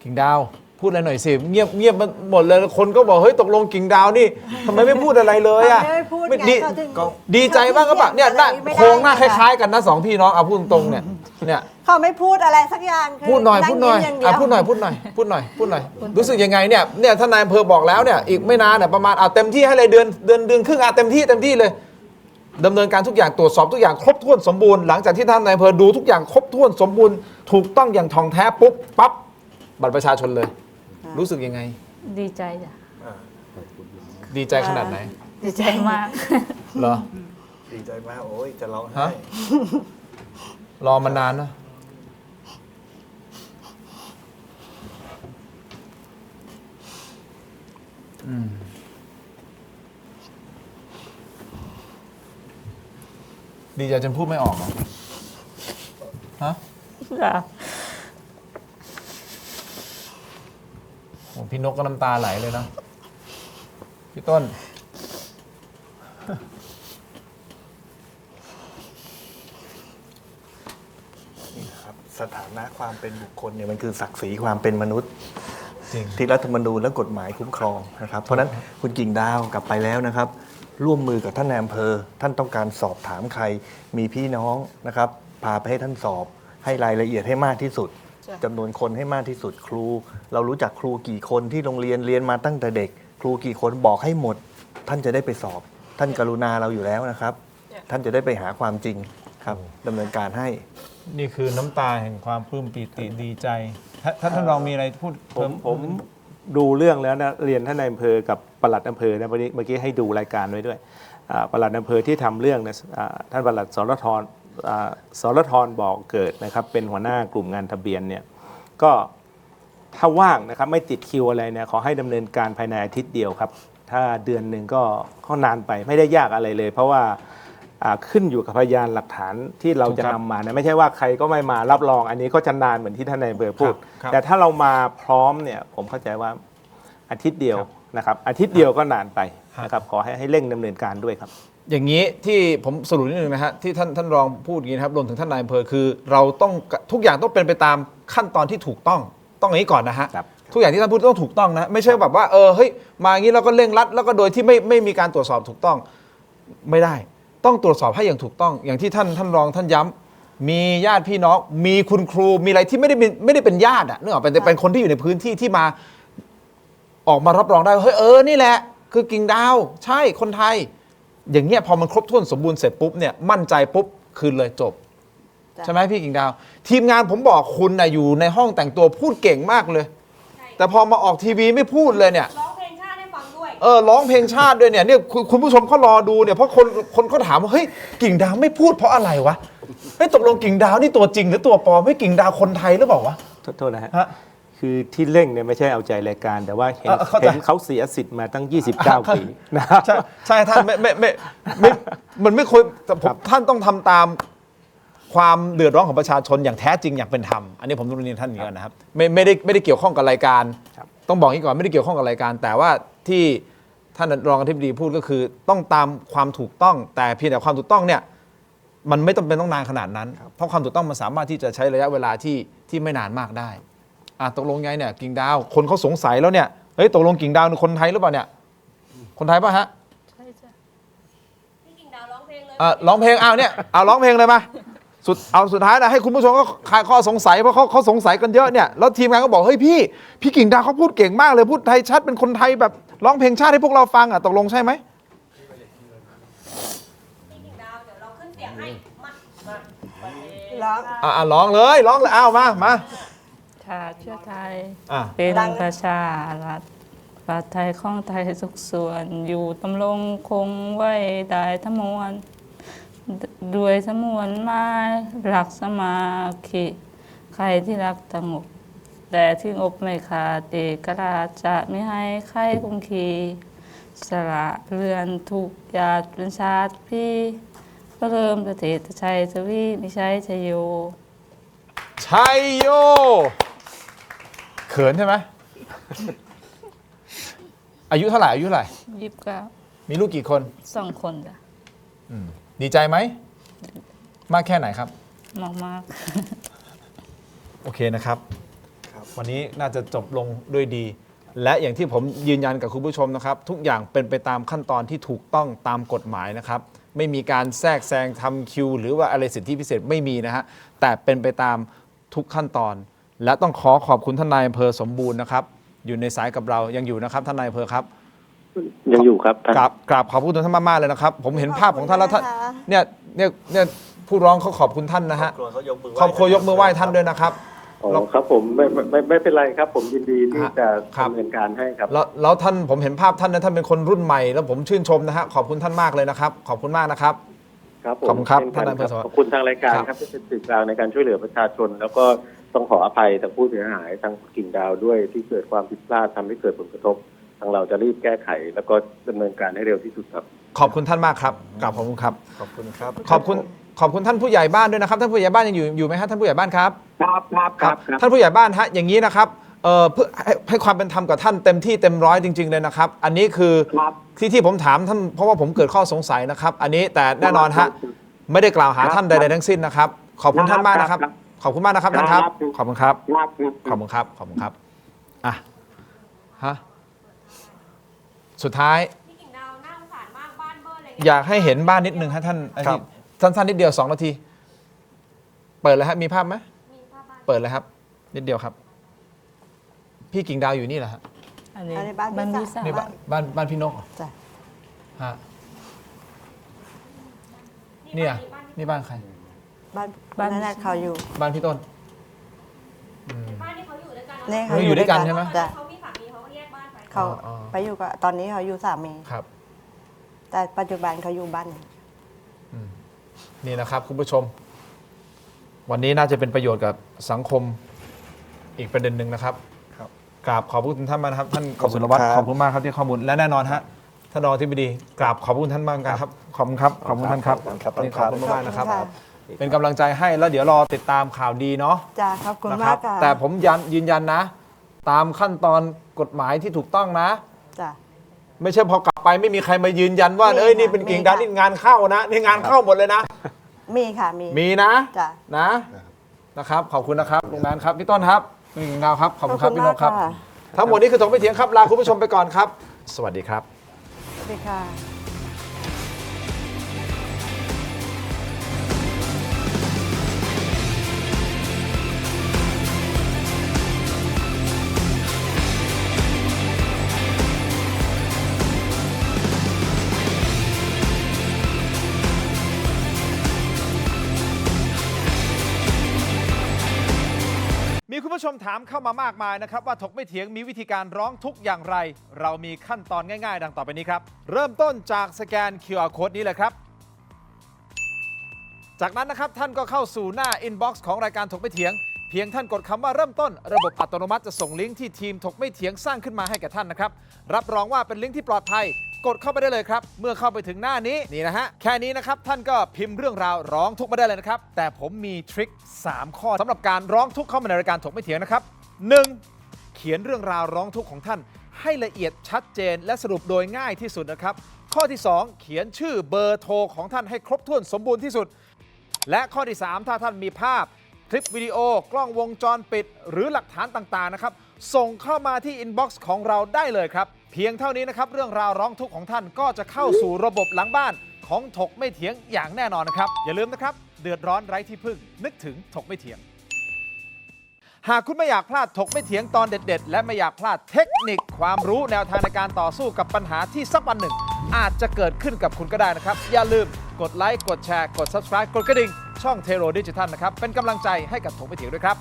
กิ่งดาวพูดอะไรหน่อยสิเงียบหมดเลยคนก็บอกเฮ้ยตกลงกิ่งดาวนี่ทำไมไม่พูดอะไรเลยอ่ะ เขาไม่พูดไง ดี เขาถึง ดีใจบ้างก็ปะเนี่ยหน้า ไม่ได้ โครงหน้าคล้ายๆกันนะสองพี่น้องเอาพูดตรงๆเนี่ย เขาไม่พูดอะไรสักอย่างคือ พูดหน่อย ง พูดหน่อย งางเดี อ่ะ ยว พูดหน่อยรู้สึกยังไงเนี่ยท่านนายอำเภอบอกแล้วเนี่ยอีกไม่นานเนี่ยประมาณเต็มที่ให้เลยเดือนครึ่งเต็มที่เลยดำเนินการทุกอย่างตรวจสอบทุกอย่างครบถ้วนสมบูรณ์หลังจากที่ท่านนายอำเภอดูทุกอย่างครบถ้วนสมบูรณ์ถูกต้องอย่างท่องแท้ปุ๊บปั๊บบัตรประชาชนเลย รู้สึกยังไง ดีใจจ้ะ ดีใจขนาดไหน ดีใจมาก เหรอ ดีใจมากโอ้ยจะร้อง ฮะ ไห้ รอมานานนะ ดีใจจนพูดไม่ออกเหรอฮะ จ้ะ โอ้พี่นกก็น้ำตาไหลเลยนะพี่ต้น นี่ครับสถานะความเป็นบุคคลเนี่ยมันคือศักดิ์ศรีความเป็นมนุษย์ จริง ที่รัฐธรรมนูญและกฎหมายคุ้มครองนะครับเพราะฉะนั้นคุณกิ่งดาวกลับไปแล้วนะครับ ร่วมมือกับท่านนายอำเภอท่านต้องการสอบถามใครมีพี่น้องนะครับพาไปให้ท่านสอบให้รายละเอียดให้มากที่สุดจำนวนคนให้มากที่สุดครู เรารู้จักครูกี่คนที่โรงเรียนเรียนมาตั้งแต่เด็ก ครูกี่คนบอกให้หมด ท่านจะได้ไปสอบ ท่านกรุณาเราอยู่แล้วนะครับ ท่านจะได้ไปหาความจริงครับดำเนินการให้ นี่คือน้ำตาแห่งความปลื้มปิติดีใจท่านรองมีอะไรพูดเพิ่ม ผมดูเรื่องแล้วนะเรียนท่านนายอำเภอกับปลัดอำเภอนะเมื่อกี้ให้ดูรายการไว้ด้วยปลัดอำเภอที่ทำเรื่องนะท่านปลัดสรธรบอกเกิดนะครับเป็นหัวหน้ากลุ่มงานทะเบียนเนี่ยก็ถ้าว่างนะครับไม่ติดคิวอะไรเนี่ยขอให้ดำเนินการภายในอาทิตย์เดียวครับถ้าเดือนหนึ่งก็นานไปไม่ได้ยากอะไรเลย เพราะว่าขึ้นอยู่กับพยานหลักฐานที่เราจะนำมานะไม่ใช่ว่าใครก็ไม่มารับรองอันนี้ก็จะนานเหมือนที่ท่านนายอำเภอพูดแต่ถ้าเรามาพร้อมเนี่ยผมเข้าใจว่าอาทิตย์เดียวนะครับอาทิตย์เดียวก็นานไปนะครับขอให้เร่งดำเนินการด้วยครับอย่างนี้ที่ผมสรุปนิดนึงนะฮะที่ท่านรองพูดอย่างนี้นะครับรวมถึงท่านนายอำเภอคือเราต้องทุกอย่างต้องเป็นไปตามขั้นตอนที่ถูกต้องอย่างนี้ก่อนนะฮะทุกอย่างที่ท่านพูดต้องถูกต้องนะไม่ใช่แบบว่าเฮ้ยมาอย่างนี้เราก็เร่งรัดแล้วก็โดยที่ไม่มีการตรวจสอบถูกต้องไม่ได้ต้องตรวจสอบให้อย่างถูกต้องอย่างที่ท่านรองท่านย้ำมีญาติพี่น้องมีคุณครูมีอะไรที่ไม่ได้เป็นญาตินึกออกเป็นคนที่อยู่ในพื้นที่ที่มาออกมารับรองได้ว่าเฮ้ยนี่แหละคือกิ่งดาวใช่คนไทยอย่างเงี้ยพอมันครบถ้วนสมบูรณ์เสร็จปุ๊บเนี่ยมั่นใจปุ๊บคืนเลยจบใช่ไหมพี่กิ่งดาวทีมงานผมบอกคุณนะอยู่ในห้องแต่งตัวพูดเก่งมากเลยแต่พอมาออกทีวีไม่พูดเลยเนี่ยร้องเพลงชาติให้ฟังด้วย ร้องเพลงชาติด้วยเนี่ยคุณผู้ชมเขารอดูเนี่ยเพราะคนเขาถามว่าเฮ้ยกิ่งดาวไม่พูดเพราะอะไรวะเฮ้ยตกลงกิ่งดาวนี่ตัวจริงหรือตัวปลอมไม่กิ่งดาวคนไทยหรือเปล่าวะโทษนะฮะคือที่เร่งเนี่ยไม่ใช่เอาใจรายการแต่ว่าเห็นเขาเสียสิทธิ์มาตั้ง29 ปีนะครับใช่ท่านมันไม่ควรท่านต้องทำตามความเดือดร้อนของประชาชนอย่างแท้จริงอย่างเป็นธรรมอันนี้ผมต้องเรียนท่านอย่างนี้นะครับไม่ได้เกี่ยวข้องกับรายการต้องบอกอย่างนี้ก่อนไม่ได้เกี่ยวข้องกับรายการแต่ว่าที่ท่านรองอธิบดีพูดก็คือต้องตามความถูกต้องแต่เพียงแต่ความถูกต้องเนี่ยมันไม่จำเป็นต้องนานขนาดนั้นเพราะความถูกต้องมันสามารถที่จะใช้ระยะเวลาที่ไม่นานมากได้ตกลงไงเนี่ยกิ่งดาวคนเขาสงสัยแล้วเนี่ยเฮ้ยตกลงกิ่งดาวเป็นคนไทยหรือเปล่าเนี่ยคนไทยป่ะฮะใช่จ้ะพี่กิ่งดาวร้องเพลงเลยร้องเพลงเนี่ยร้องเพลงเลยมาสุดท้ายนะให้คุณผู้ชมก็คลายข้อสงสัยเพราะเขาสงสัยกันเยอะเนี่ยแล้วทีมงานก็บอกเฮ้ยพี่กิ่งดาวเขาพูดเก่งมากเลยพูดไทยชัดเป็นคนไทยแบบร้องเพลงชาติให้พวกเราฟังตกลงใช่ไหมพี่กิ่งดาวเดี๋ยวเราขึ้นเสียงให้มาร้องเลยมาชาติเชื้อไทยเป็นประชารัฐประเทศไทยของไทยทุกส่วนอยู่ดำรงคงไว้ได้ทั้งมวลด้วยสมวนมารักสมาธิใครที่รักสงบแต่ที่งบไม่ขาดเอกราชจะไม่ให้ใครคงคีสละเรือนถูกญาติเป็นชาติพี่ก็เริ่มประเทศชัยทวีไม่ใช่ชัยโยชัยโยเขินใช่ไหมอายุเท่าไหร่29มีลูกกี่คน2 คนจ้ะดีใจไหมมากแค่ไหนครับมากโอเคนะครับวันนี้น่าจะจบลงด้วยดีและอย่างที่ผมยืนยันกับคุณผู้ชมนะครับทุกอย่างเป็นไปตามขั้นตอนที่ถูกต้องตามกฎหมายนะครับไม่มีการแทรกแซงทำคิวหรือว่าอะไรสิทธิพิเศษไม่มีนะฮะแต่เป็นไปตามทุกขั้นตอนและต้องขอบคุณท่านนายอำเภอสมบูรณ์นะครับอยู่ในสายกับเรายังอยู่นะครับท่านนายอำเภอครับยังอยู่ครับกราบขอบคุณท่านมากๆเลยนะครับผมเห็นภาพของท่านแล้วท่านเนี่ยผู้ร้องเขาขอบคุณท่านนะฮะครอบครัวยกมือไหว้ท่านด้วยนะครับครับผมไม่เป็นไรครับผมยินดีที่จะดำเนินการให้ครับแล้วท่านผมเห็นภาพท่านนะท่านเป็นคนรุ่นใหม่แล้วผมชื่นชมนะฮะขอบคุณท่านมากเลยนะครับขอบคุณมากนะครับครับผมขอบคุณครับท่านนายอำเภอขอบคุณทางรายการครับที่เป็นสื่อกลางในการช่วยเหลือประชาชนแล้วก็ต้องขออภัยทางผู้เสียหายทางกิ่งดาวด้วยที่เกิดความผิดพลาดทำให้เกิดผลกระทบ ทางเราจะรีบแก้ไขแล้วก็ดำเนินการให้เร็วที่สุดครับ ขอบคุณท่านมากครับกราบขอบคุณครับ ขอบคุณครับ ขอบคุณท่านผู้ใหญ่บ้านด้วยนะครับท่านผู้ใหญ่บ้านยังอยู่ไหมฮะท่านผู้ใหญ่บ้านครับ ครับ ท่านผู้ใหญ่บ้านฮะอย่างนี้นะครับเพื่อให้ความเป็นธรรมกับท่านเต็มที่เต็มร้อยจริงๆเลยนะครับอันนี้คือที่ผมถามท่านเพราะว่าผมเกิดข้อสงสัยนะครับอันนี้แต่แน่นอนฮะไม่ได้กล่าวหาท่านใดๆทั้งสิ้นนะครับขอบคุณท่านมากนะครับขอบคุณมากนะครับท่านครับขอบคุณครับขอบคุณครับขอบคุณครับอ่ะฮะสุดท้าย พี่กิ่งดาวน่าสงสารมากบ้านเบอร์อะไร อยากให้เห็นบ้านนิดนึงฮะท่านสั้นๆนิดเดียว2 นาทีเปิดเลยฮะมีภาพไหมเปิดเลยครับนิดเดียวครับพี่กิ่งดาวอยู่นี่แหละฮะ อันนี้ อันนี้บ้าน บ้าน พี่ พี่ สาว สาว นี่บ้านพี่นกเหรอ จ้ะ ฮะเนี่ยนี่บ้านใคร บ้านนั่นแหละเขาอยู่ บ้านพี่ต้น บ้านที่เขาอยู่ด้วยกัน นี่ เขาอยู่ด้วยกันใช่ไหม จ้ะ เขามีสามีเขาก็แยกบ้านไป เขาไปอยู่กับตอนนี้เขาอยู่สามี ครับ แต่ปัจจุบันเขาอยู่บ้านหนึ่ง นี่นะครับคุณผู้ชม วันนี้น่าจะเป็นประโยชน์กับสังคมอีกประเด็นหนึ่งนะครับกราบขอบคุณท่านมากนะครับท่านกฤษณวัฒน์ขอบคุณมากครับที่ข้อมูลและแน่นอนฮะท่านรองอธิบดีกราบขอบคุณท่านมากครับขอบคุณครับขอบคุณท่านครับนี่ขอบคุณมากนะครับ เป็นกำลังใจให้แล้วเดี๋ยวรอติดตามข่าวดีเนาะ จ้ะขอบคุณ นะค มา รั กค่ะ แต่ผมยืนยันนะ ตามขั้นตอนกฎหมายที่ถูกต้องนะ จ้ะ ไม่ใช่พอกลับไปไม่มีใครมายืนยันว่า มี เอ้ย ค่ะ นี่เป็นกิ่งดาว มีค่ะ นี่งานเข้านะนี่งานเข้าหมดเลยนะ มีค่ะมี นะ จ้ะ นะครับขอบคุณนะครับลุงแมนครับพี่ต้นครับพี่กิ่งดาวครับขอบคุณครับพี่นกครับ มากะ ทั้งหมดนี้คือถกไม่เถียงครับลาคุณผู้ชมไปก่อนครับ สวัสดีครับ สวัสดีค่ะ มีคุณผู้ชมถามเข้ามามากมายนะครับว่าถกไม่เถียงมีวิธีการร้องทุกข์อย่างไร เรามีขั้นตอนง่ายๆ ดังต่อไปนี้ครับ เริ่มต้นจากสแกน QR Code นี้เลยครับ จากนั้นนะครับท่านก็เข้าสู่หน้า Inbox ของรายการถกไม่เถียง เพียงท่านกดคำว่าเริ่มต้นระบบอัตโนมัติจะส่งลิงก์ที่ทีมถกไม่เถียงสร้างขึ้นมาให้แก่ท่านนะครับรับรองว่าเป็นลิงก์ที่ปลอดภัยกดเข้าไปได้เลยครับเมื่อเข้าไปถึงหน้านี้นี่นะฮะแค่นี้นะครับท่านก็พิมพ์เรื่องราวร้องทุกข์มาได้เลยนะครับแต่ผมมีทริค3 ข้อสำหรับการร้องทุกข์เข้ามาในรายการถกไม่เถียงนะครับ 1. เขียนเรื่องราวร้องทุกข์ของท่านให้ละเอียดชัดเจนและสรุปโดยง่ายที่สุดนะครับข้อที่ 2 เขียนชื่อเบอร์โทรของท่านให้ครบถ้วนสมบูรณ์ที่สุดและข้อที่ 3 ถ้าท่านมีภาพคลิปวิดีโอกล้องวงจรปิดหรือหลักฐานต่างๆนะครับส่งเข้ามาที่ inbox ของเราได้เลยครับเพียงเท่านี้นะครับเรื่องราวร้องทุกข์ของท่านก็จะเข้าสู่ระบบหลังบ้านของถกไม่เถียงอย่างแน่นอนนะครับอย่าลืมนะครับเดือดร้อนไร้ที่พึ่งนึกถึงถกไม่เถียงหากคุณไม่อยากพลาดถกไม่เถียงตอนเด็ดๆและไม่อยากพลาดเทคนิคความรู้แนวทางในการต่อสู้กับปัญหาที่สักวันหนึ่งอาจจะเกิดขึ้นกับคุณก็ได้นะครับอย่าลืมกดไลค์กดแชร์กด subscribe กดกระดิ่งช่องเทโรดิจิทัลนะครับเป็นกำลังใจให้กับถกไม่เถียงด้วยครับ